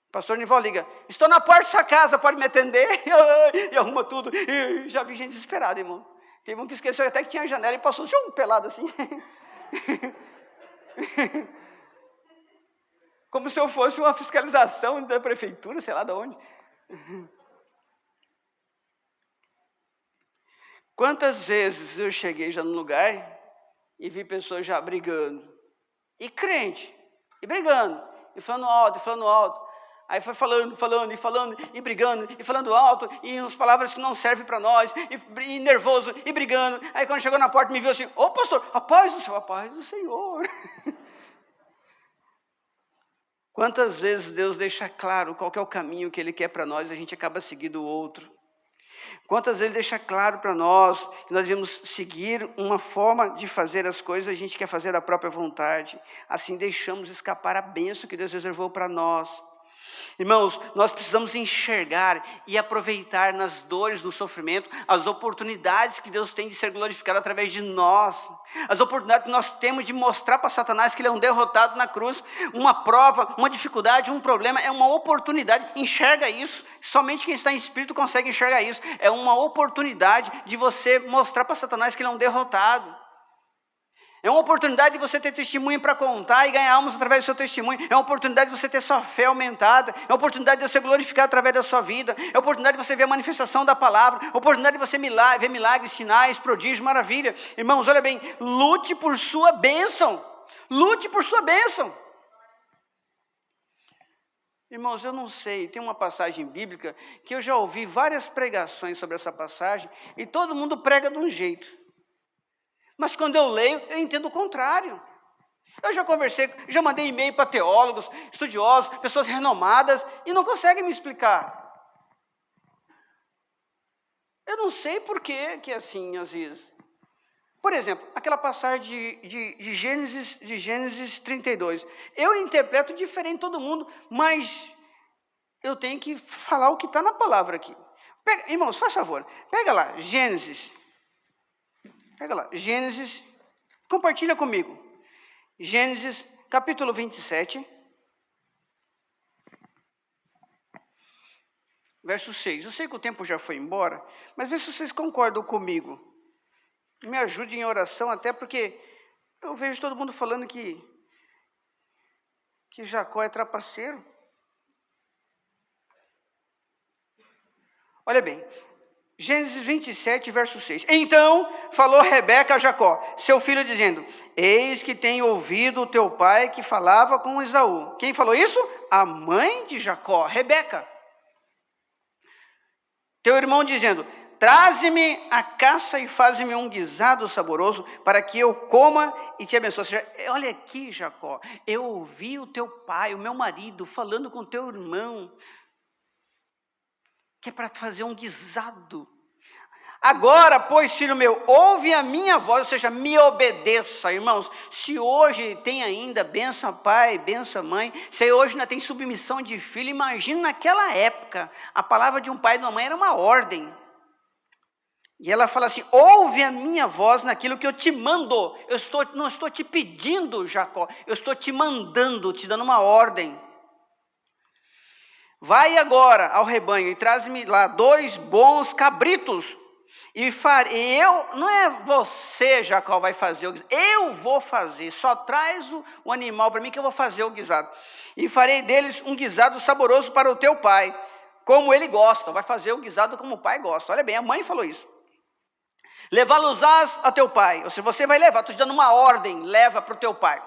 O pastor Nival liga: estou na porta da sua casa, pode me atender? E arruma tudo. E já vi gente desesperada, irmão. Teve um que esqueceu até que tinha janela e passou pelado assim. Como se eu fosse uma fiscalização da prefeitura, sei lá de onde. Quantas vezes eu cheguei já no lugar e vi pessoas já brigando. E crente, e brigando, e falando alto. Aí foi falando, e brigando, e falando alto, e umas palavras que não servem para nós, e nervoso, e brigando. Aí quando chegou na porta me viu assim, ô pastor, a paz do Senhor. Quantas vezes Deus deixa claro qual que é o caminho que Ele quer para nós, a gente acaba seguindo o outro. Quantas vezes Ele deixa claro para nós que nós devemos seguir uma forma de fazer as coisas, a gente quer fazer a própria vontade. Assim deixamos escapar a bênção que Deus reservou para nós. Irmãos, nós precisamos enxergar e aproveitar nas dores, no sofrimento, as oportunidades que Deus tem de ser glorificado através de nós. As oportunidades que nós temos de mostrar para Satanás que ele é um derrotado na cruz. Uma prova, uma dificuldade, um problema, é uma oportunidade. Enxerga isso. Somente quem está em espírito consegue enxergar isso. É uma oportunidade de você mostrar para Satanás que ele é um derrotado. É uma oportunidade de você ter testemunho para contar e ganhar almas através do seu testemunho. É uma oportunidade de você ter sua fé aumentada. É uma oportunidade de você glorificar através da sua vida. É uma oportunidade de você ver a manifestação da palavra. É uma oportunidade de você ver milagres, sinais, prodígios, maravilha. Irmãos, olha bem, lute por sua bênção. Lute por sua bênção. Irmãos, eu não sei, tem uma passagem bíblica que eu já ouvi várias pregações sobre essa passagem e todo mundo prega de um jeito. Mas quando eu leio, eu entendo o contrário. Eu já conversei, já mandei e-mail para teólogos, estudiosos, pessoas renomadas, e não conseguem me explicar. Eu não sei por que é assim, às vezes. Por exemplo, aquela passagem de Gênesis 32. Eu interpreto diferente de todo mundo, mas eu tenho que falar o que está na palavra aqui. Irmãos, faz favor, pega lá, Gênesis, compartilha comigo. Gênesis, capítulo 27, verso 6. Eu sei que o tempo já foi embora, mas vê se vocês concordam comigo. Me ajudem em oração, até porque eu vejo todo mundo falando que Jacó é trapaceiro. Olha bem, Gênesis 27, verso 6. Então falou Rebeca a Jacó, seu filho, dizendo: eis que tenho ouvido o teu pai que falava com Esaú. Quem falou isso? A mãe de Jacó, Rebeca. Teu irmão dizendo: traze-me a caça e faze-me um guisado saboroso, para que eu coma e te abençoe. Ou seja, olha aqui, Jacó, eu ouvi o teu pai, o meu marido, falando com o teu irmão, que é para fazer um guisado. Agora, pois, filho meu, ouve a minha voz, ou seja, me obedeça. Irmãos, se hoje tem ainda benção pai, benção mãe, se hoje ainda tem submissão de filho, imagina naquela época, a palavra de um pai e de uma mãe era uma ordem. E ela fala assim: ouve a minha voz naquilo que eu te mando. Não estou te pedindo, Jacó, eu estou te mandando, te dando uma ordem. Vai agora ao rebanho e traz-me lá 2 bons cabritos. Não é você, Jacó, vai fazer o guisado. Eu vou fazer. Só traz o animal para mim que eu vou fazer o guisado. E farei deles um guisado saboroso para o teu pai, como ele gosta. Vai fazer o guisado como o pai gosta. Olha bem, a mãe falou isso. Levá-los-ás a teu pai. Ou seja, você vai levar, estou te dando uma ordem, leva para o teu pai,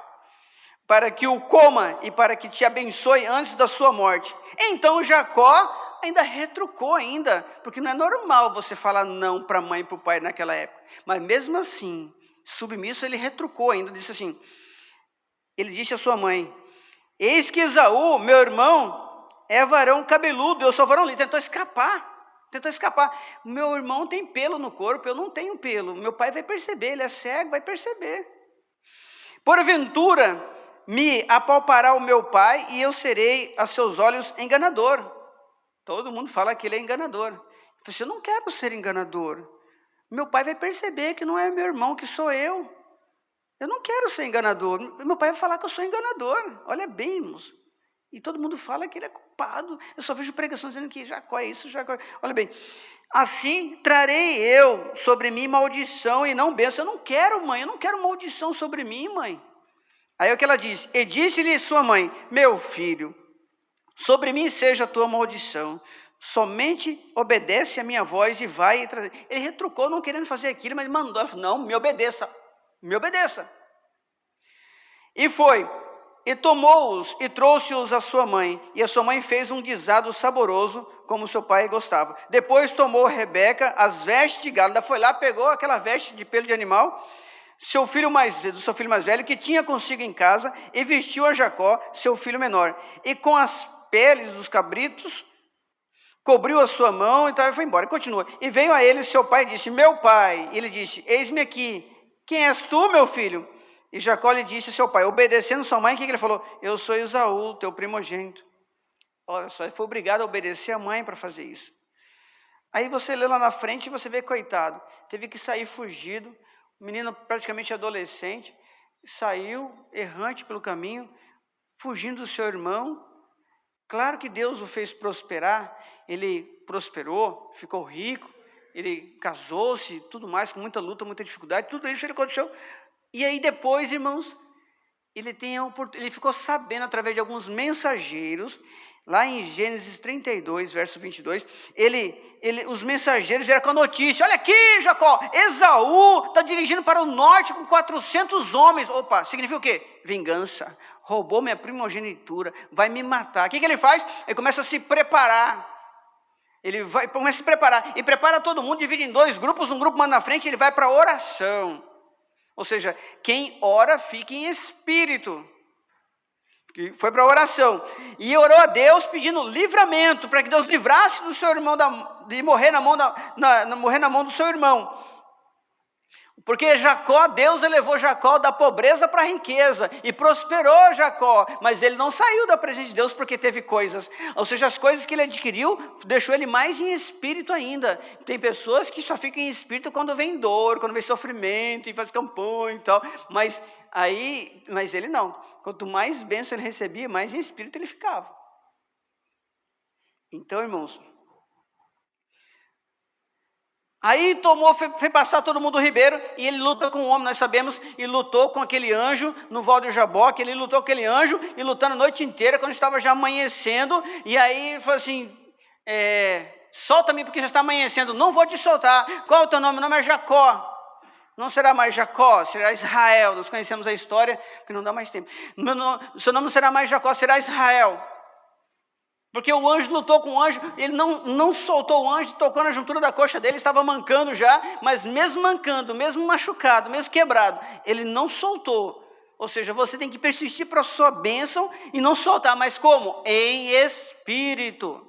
para que o coma e para que te abençoe antes da sua morte. Então Jacó ainda retrucou ainda, porque não é normal você falar não para a mãe e para o pai naquela época. Mas mesmo assim, submisso, ele retrucou ainda, disse assim, ele disse à sua mãe: eis que Esaú, meu irmão, é varão cabeludo, eu sou varão lindo. Tentou escapar. Meu irmão tem pelo no corpo, eu não tenho pelo. Meu pai vai perceber, ele é cego, vai perceber. Porventura me apalpará o meu pai e eu serei a seus olhos enganador. Todo mundo fala que ele é enganador. Eu falei assim: eu não quero ser enganador. Meu pai vai perceber que não é meu irmão, que sou eu. Eu não quero ser enganador. Meu pai vai falar que eu sou enganador. Olha bem, irmãos. E todo mundo fala que ele é culpado. Eu só vejo pregação dizendo que Jacó é isso, Jacó é... Olha bem, assim trarei eu sobre mim maldição e não bênção. Eu não quero, mãe, eu não quero maldição sobre mim, mãe. Aí é o que ela diz: e disse-lhe sua mãe: meu filho, sobre mim seja a tua maldição, somente obedece a minha voz e vai e trazer. Ele retrucou, não querendo fazer aquilo, mas mandou, ela falou: não, me obedeça, me obedeça. E foi, e tomou-os e trouxe-os à sua mãe, e a sua mãe fez um guisado saboroso, como seu pai gostava. Depois tomou Rebeca as vestes de galo, ainda foi lá, pegou aquela veste de pelo de animal, do seu filho mais velho, que tinha consigo em casa, e vestiu a Jacó, seu filho menor, e com as peles dos cabritos, cobriu a sua mão, então ele foi embora. Continua. E veio a ele seu pai e disse: meu pai. E ele disse: eis-me aqui. Quem és tu, meu filho? E Jacó lhe disse a seu pai, obedecendo sua mãe, o que ele falou? Eu sou Esaú, teu primogênito. Olha só, ele foi obrigado a obedecer a mãe para fazer isso. Aí você lê lá na frente e você vê, coitado, teve que sair fugido, o menino praticamente adolescente, saiu errante pelo caminho, fugindo do seu irmão. Claro que Deus o fez prosperar, ele prosperou, ficou rico, ele casou-se, tudo mais, com muita luta, muita dificuldade, tudo isso ele aconteceu. E aí depois, irmãos, ele ficou sabendo através de alguns mensageiros, lá em Gênesis 32, verso 22, os mensageiros vieram com a notícia: olha aqui, Jacó, Esaú está dirigindo para o norte com 400 homens. Opa, significa o quê? Vingança. Roubou minha primogenitura, vai me matar. O que ele faz? Ele começa a se preparar. Começa a se preparar. E prepara todo mundo, divide em 2 grupos. Um grupo mais na frente, ele vai para a oração. Ou seja, quem ora fica em espírito. Foi para a oração. E orou a Deus pedindo livramento, para que Deus livrasse do seu irmão de morrer morrer na mão do seu irmão. Porque Deus elevou Jacó da pobreza para a riqueza, e prosperou Jacó, mas ele não saiu da presença de Deus porque teve coisas, ou seja, as coisas que ele adquiriu, deixou ele mais em espírito ainda. Tem pessoas que só ficam em espírito quando vem dor, quando vem sofrimento, e faz campanha e tal, mas ele não, quanto mais bênção ele recebia, mais em espírito ele ficava. Então, irmãos, aí foi passar todo mundo do ribeiro, e ele luta com o homem, nós sabemos, e lutou com aquele anjo no Val do Jaboque. Ele lutou com aquele anjo, e lutando a noite inteira, quando estava já amanhecendo, e aí ele falou assim, solta-me porque já está amanhecendo. Não vou te soltar. Qual é o teu nome? Meu nome é Jacó. Não será mais Jacó, será Israel. Nós conhecemos a história, porque não dá mais tempo. Seu nome não será mais Jacó, será Israel. Porque o anjo lutou com o anjo, ele não soltou o anjo, tocou na juntura da coxa dele, estava mancando já, mas mesmo mancando, mesmo machucado, mesmo quebrado, ele não soltou. Ou seja, você tem que persistir para a sua bênção e não soltar, mas como? Em espírito.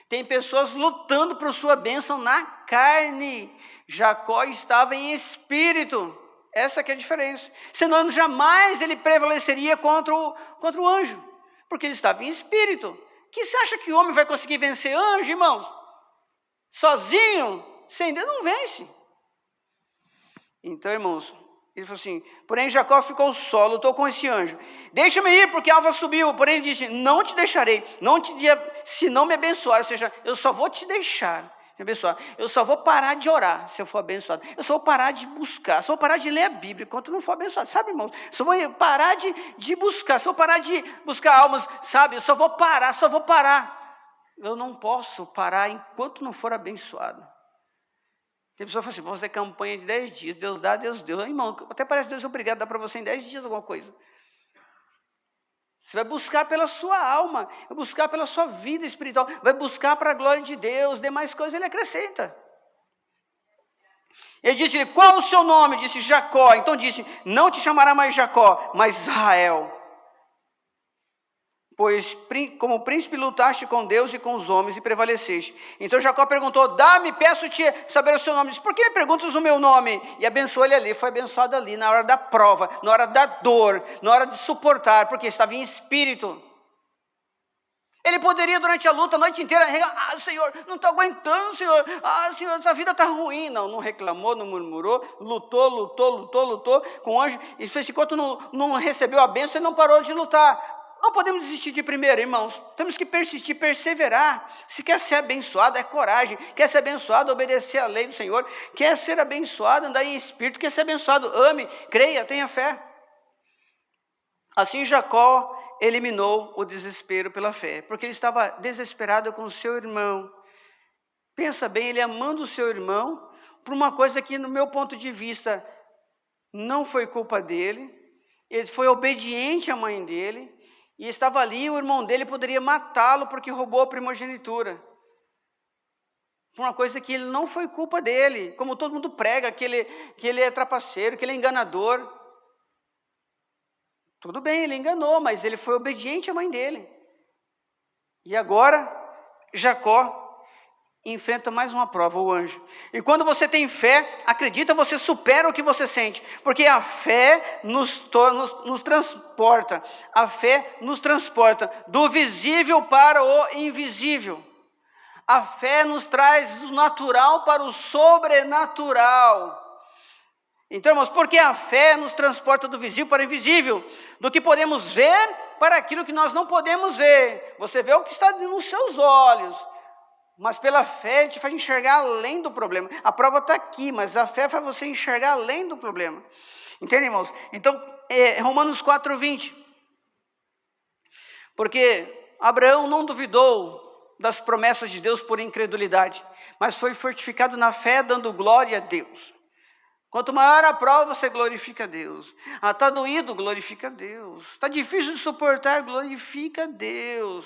Tem pessoas lutando para a sua bênção na carne. Jacó estava em espírito. Essa que é a diferença. Senão jamais ele prevaleceria contra o anjo, porque ele estava em espírito. Que você acha que o homem vai conseguir vencer anjo, irmãos? Sozinho, sem Deus, não vence. Então, irmãos, ele falou assim, porém Jacó ficou só, lutou com esse anjo. Deixa-me ir, porque a alva subiu. Porém ele disse, não te deixarei, se não me abençoar. Ou seja, eu só vou te deixar me abençoar. Eu só vou parar de orar se eu for abençoado. Eu só vou parar de buscar, só vou parar de ler a Bíblia enquanto não for abençoado. Sabe, irmãos? Só vou parar de buscar, só vou parar de buscar almas, sabe? Eu só vou parar. Eu não posso parar enquanto não for abençoado. Tem pessoa que fala assim, vamos fazer campanha de 10 dias, Deus dá, Deus deu. Irmão, até parece Deus obrigado a dar para você em 10 dias alguma coisa. Você vai buscar pela sua alma, vai buscar pela sua vida espiritual, vai buscar para a glória de Deus, demais coisas ele acrescenta. Ele disse-lhe, qual o seu nome? Disse Jacó. Então disse, não te chamará mais Jacó, mas Israel. Pois como príncipe lutaste com Deus e com os homens e prevaleceste. Então Jacó perguntou, dá-me, peço-te saber o seu nome. Disse, por que me perguntas o meu nome? E abençoou ele ali, foi abençoado ali, na hora da prova, na hora da dor, na hora de suportar, porque estava em espírito. Ele poderia durante a luta, a noite inteira, Senhor, não estou aguentando, Senhor. Senhor, essa vida está ruim. Não reclamou, não murmurou, lutou com o anjo. E enquanto não recebeu a bênção, ele não parou de lutar. Não podemos desistir de primeiro, irmãos. Temos que persistir, perseverar. Se quer ser abençoado, é coragem. Quer ser abençoado, obedecer a lei do Senhor. Quer ser abençoado, andar em espírito. Quer ser abençoado, ame, creia, tenha fé. Assim Jacó eliminou o desespero pela fé, porque ele estava desesperado com o seu irmão. Pensa bem, ele amando o seu irmão, por uma coisa que no meu ponto de vista não foi culpa dele, ele foi obediente à mãe dele, e estava ali, o irmão dele poderia matá-lo porque roubou a primogenitura. Por uma coisa que não foi culpa dele, como todo mundo prega, que ele é trapaceiro, que ele é enganador. Tudo bem, ele enganou, mas ele foi obediente à mãe dele. E agora, Jacó enfrenta mais uma prova, o anjo. E quando você tem fé, acredita, você supera o que você sente. Porque a fé nos transporta. A fé nos transporta do visível para o invisível. A fé nos traz do natural para o sobrenatural. Então, irmãos, porque a fé nos transporta do visível para o invisível, do que podemos ver para aquilo que nós não podemos ver. Você vê o que está nos seus olhos, mas pela fé ele te faz enxergar além do problema. A prova está aqui, mas a fé faz você enxergar além do problema. Entende, irmãos? Então, Romanos 4:20. Porque Abraão não duvidou das promessas de Deus por incredulidade, mas foi fortificado na fé, dando glória a Deus. Quanto maior a prova, você glorifica a Deus. Está doído, glorifica a Deus. Está difícil de suportar, glorifica a Deus.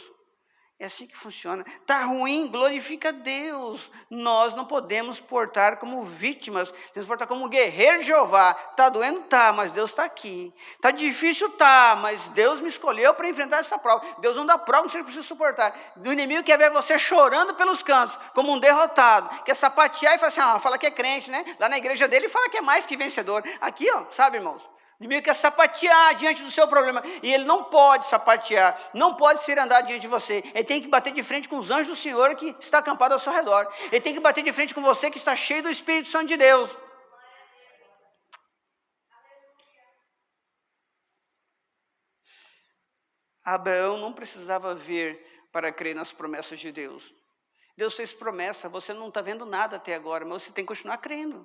É assim que funciona. Está ruim, glorifica a Deus. Nós não podemos portar como vítimas, temos que portar como guerreiro de Jeová. Está doendo? Está, mas Deus está aqui. Está difícil? Está, mas Deus me escolheu para enfrentar essa prova. Deus não dá prova que você precisa suportar. O inimigo quer ver você chorando pelos cantos, como um derrotado. Quer sapatear e falar assim, fala que é crente, né? Lá na igreja dele fala que é mais que vencedor. Aqui, sabe, irmãos? O inimigo quer sapatear diante do seu problema, e ele não pode sapatear, não pode ser andar diante de você. Ele tem que bater de frente com os anjos do Senhor que está acampado ao seu redor. Ele tem que bater de frente com você que está cheio do Espírito Santo de Deus. Abraão não precisava ver para crer nas promessas de Deus. Deus fez promessa, você não está vendo nada até agora, mas você tem que continuar crendo.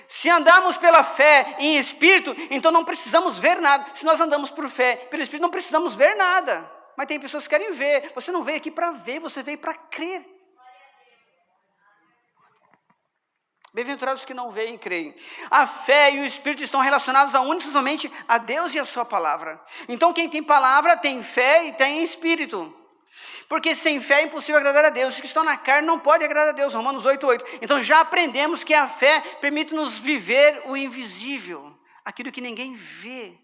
Se andarmos pela fé em Espírito, então não precisamos ver nada. Se nós andamos por fé, pelo Espírito, não precisamos ver nada. Mas tem pessoas que querem ver. Você não veio aqui para ver, você veio para crer. Bem-aventurados que não veem e creem. A fé e o Espírito estão relacionados unicamente a Deus e a sua palavra. Então quem tem palavra tem fé e tem Espírito. Porque sem fé é impossível agradar a Deus. Os que estão na carne não podem agradar a Deus. Romanos 8:8. Então já aprendemos que a fé permite-nos viver o invisível, aquilo que ninguém vê.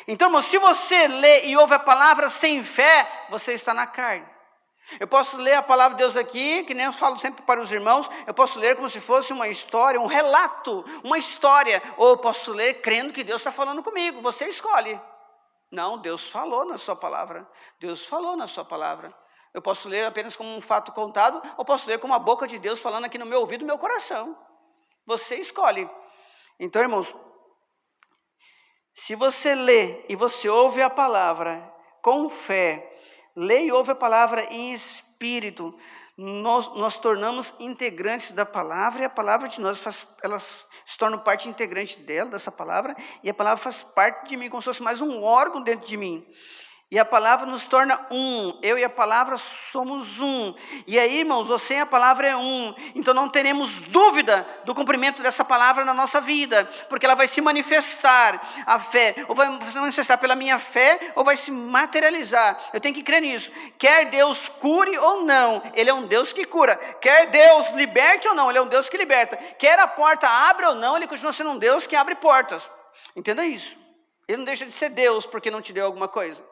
Então, irmão, se você lê e ouve a palavra sem fé, você está na carne. Eu posso ler a palavra de Deus aqui, que nem eu falo sempre para os irmãos, eu posso ler como se fosse uma história, um relato, uma história. Ou eu posso ler crendo que Deus está falando comigo. Você escolhe. Não, Deus falou na sua palavra. Deus falou na sua palavra. Eu posso ler apenas como um fato contado, ou posso ler como a boca de Deus falando aqui no meu ouvido, no meu coração. Você escolhe. Então, irmãos, se você lê e você ouve a palavra com fé, lê e ouve a palavra em espírito, nós tornamos integrantes da palavra, e a palavra de nós ela se torna parte integrante dela, dessa palavra, e a palavra faz parte de mim, como se fosse mais um órgão dentro de mim. E a palavra nos torna um. Eu e a palavra somos um. E aí, irmãos, você e a palavra é um. Então não teremos dúvida do cumprimento dessa palavra na nossa vida, porque ela vai se manifestar, a fé, ou vai se manifestar pela minha fé, ou vai se materializar. Eu tenho que crer nisso. Quer Deus cure ou não, Ele é um Deus que cura. Quer Deus liberte ou não, Ele é um Deus que liberta. Quer a porta abra ou não, Ele continua sendo um Deus que abre portas. Entenda isso. Ele não deixa de ser Deus porque não te deu alguma coisa.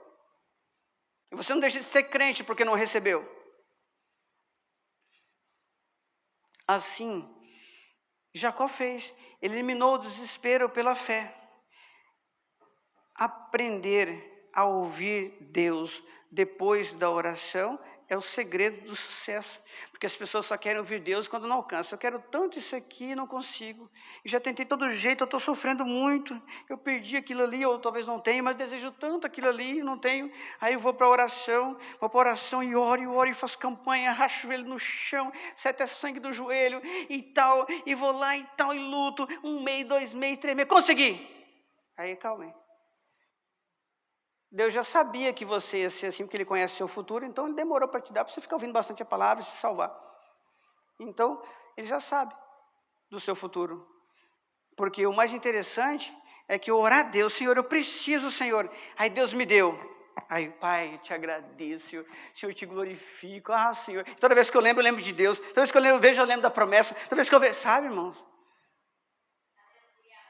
E você não deixa de ser crente porque não recebeu. Assim, Jacó fez. Ele eliminou o desespero pela fé. Aprender a ouvir Deus depois da oração é o segredo do sucesso. Porque as pessoas só querem ouvir Deus quando não alcançam. Eu quero tanto isso aqui e não consigo. E já tentei todo jeito, eu estou sofrendo muito. Eu perdi aquilo ali, ou talvez não tenha, mas desejo tanto aquilo ali e não tenho. Aí eu vou para a oração e oro e faço campanha, racho o joelho no chão, sai até sangue do joelho e tal. E vou lá e tal, e luto. 1 mês, 2 meses, 3 meses. Consegui! Aí calmei. Deus já sabia que você ia ser assim, porque Ele conhece o seu futuro, então Ele demorou para te dar, para você ficar ouvindo bastante a palavra e se salvar. Então, Ele já sabe do seu futuro. Porque o mais interessante é que eu orar a Deus, Senhor, eu preciso, Senhor. Aí Deus me deu. Aí, Pai, eu te agradeço, Senhor, eu te glorifico. Ah, Senhor, toda vez que eu lembro de Deus. Toda vez que eu vejo, eu lembro da promessa. Toda vez que eu vejo, sabe, irmãos?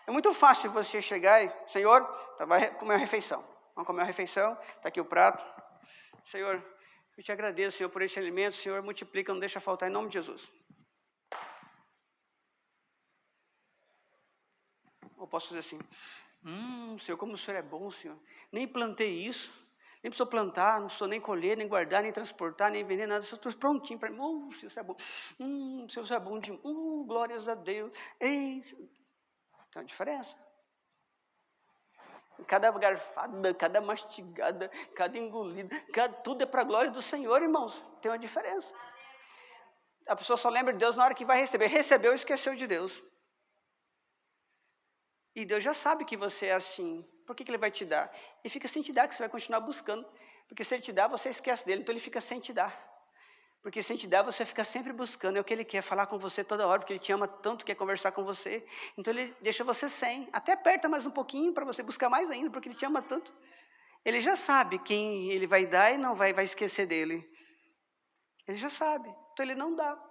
É muito fácil você chegar e, Senhor, vai comer uma refeição. Vamos comer uma refeição, está aqui o prato. Senhor, eu te agradeço, Senhor, por esse alimento. Senhor, multiplica, não deixa faltar, em nome de Jesus. Ou posso dizer assim, Senhor, como o Senhor é bom, Senhor. Nem plantei isso, nem precisou plantar, não precisou nem colher, nem guardar, nem transportar, nem vender nada. Só estou prontinho para mim. Senhor, você é bom. Senhor, você é bom de... glórias a Deus. Ei, tem uma diferença. Cada garfada, cada mastigada, cada engolida, tudo é para a glória do Senhor, irmãos. Tem uma diferença. A pessoa só lembra de Deus na hora que vai receber. Recebeu e esqueceu de Deus. E Deus já sabe que você é assim. Por que Ele vai te dar? Ele fica sem te dar, que você vai continuar buscando. Porque se Ele te dá, você esquece dele. Então Ele fica sem te dar. Porque sem te dar, você fica sempre buscando. É o que Ele quer, falar com você toda hora. Porque Ele te ama tanto, quer conversar com você. Então Ele deixa você sem. Até aperta mais um pouquinho para você buscar mais ainda. Porque Ele te ama tanto. Ele já sabe quem Ele vai dar e não vai esquecer dele. Ele já sabe. Então Ele não dá.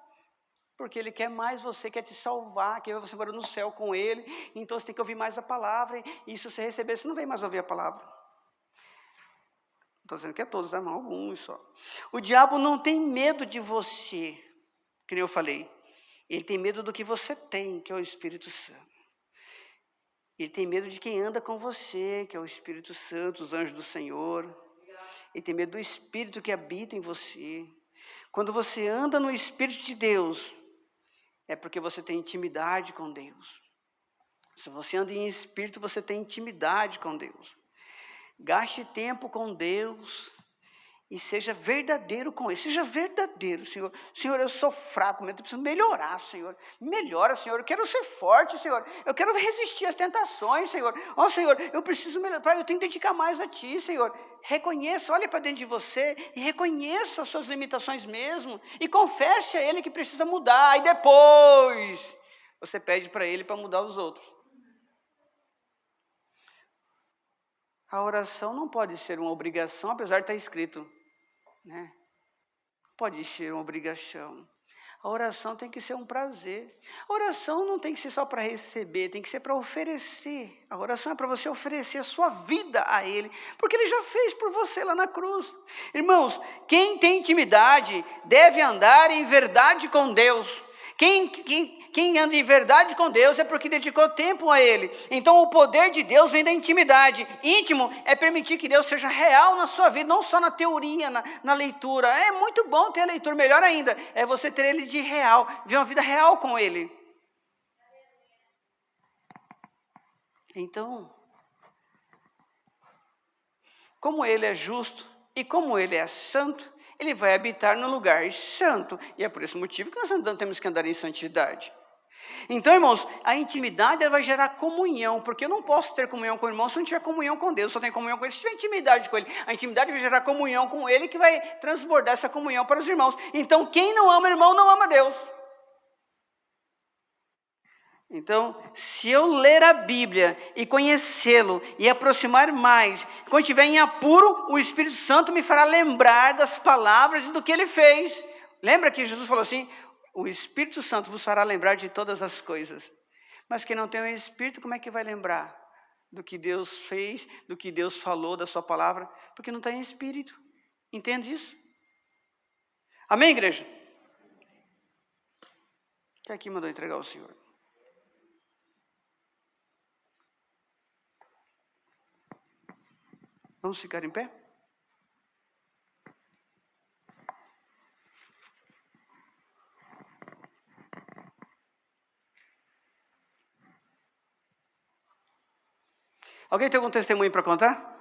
Porque Ele quer mais você, quer te salvar, quer você morar no céu com Ele. Então você tem que ouvir mais a palavra. E se você receber, você não vem mais ouvir a palavra. Não estou dizendo que é todos, não, alguns só. O diabo não tem medo de você, que nem eu falei. Ele tem medo do que você tem, que é o Espírito Santo. Ele tem medo de quem anda com você, que é o Espírito Santo, os anjos do Senhor. Ele tem medo do Espírito que habita em você. Quando você anda no Espírito de Deus, é porque você tem intimidade com Deus. Se você anda em Espírito, você tem intimidade com Deus. Gaste tempo com Deus e seja verdadeiro com Ele. Seja verdadeiro, Senhor. Senhor, eu sou fraco, mas eu preciso melhorar, Senhor. Melhora, Senhor. Eu quero ser forte, Senhor. Eu quero resistir às tentações, Senhor. Ó, Senhor, eu preciso melhorar. Eu tenho que dedicar mais a Ti, Senhor. Reconheça, olhe para dentro de você e reconheça as suas limitações mesmo. E confesse a Ele que precisa mudar. E depois você pede para Ele para mudar os outros. A oração não pode ser uma obrigação, apesar de estar escrito, né? Pode ser uma obrigação. A oração tem que ser um prazer. A oração não tem que ser só para receber, tem que ser para oferecer. A oração é para você oferecer a sua vida a Ele, porque Ele já fez por você lá na cruz. Irmãos, quem tem intimidade deve andar em verdade com Deus. Quem anda em verdade com Deus é porque dedicou tempo a Ele. Então o poder de Deus vem da intimidade. Íntimo é permitir que Deus seja real na sua vida, não só na teoria, na leitura. É muito bom ter a leitura, melhor ainda, é você ter Ele de real, ver uma vida real com Ele. Então, como Ele é justo e como Ele é santo, Ele vai habitar no lugar santo. E é por esse motivo que nós temos que andar em santidade. Então, irmãos, a intimidade vai gerar comunhão. Porque eu não posso ter comunhão com o irmão se não tiver comunhão com Deus. Só tenho comunhão com Ele se tiver intimidade com Ele. A intimidade vai gerar comunhão com Ele, que vai transbordar essa comunhão para os irmãos. Então, quem não ama o irmão, não ama Deus. Então, se eu ler a Bíblia e conhecê-lo e aproximar mais, quando estiver em apuro, o Espírito Santo me fará lembrar das palavras e do que Ele fez. Lembra que Jesus falou assim, o Espírito Santo vos fará lembrar de todas as coisas. Mas quem não tem o Espírito, como é que vai lembrar do que Deus fez, do que Deus falou, da sua palavra? Porque não tem Espírito. Entende isso? Amém, igreja? Quem aqui mandou entregar ao Senhor? Vamos ficar em pé? Alguém tem algum testemunho para contar?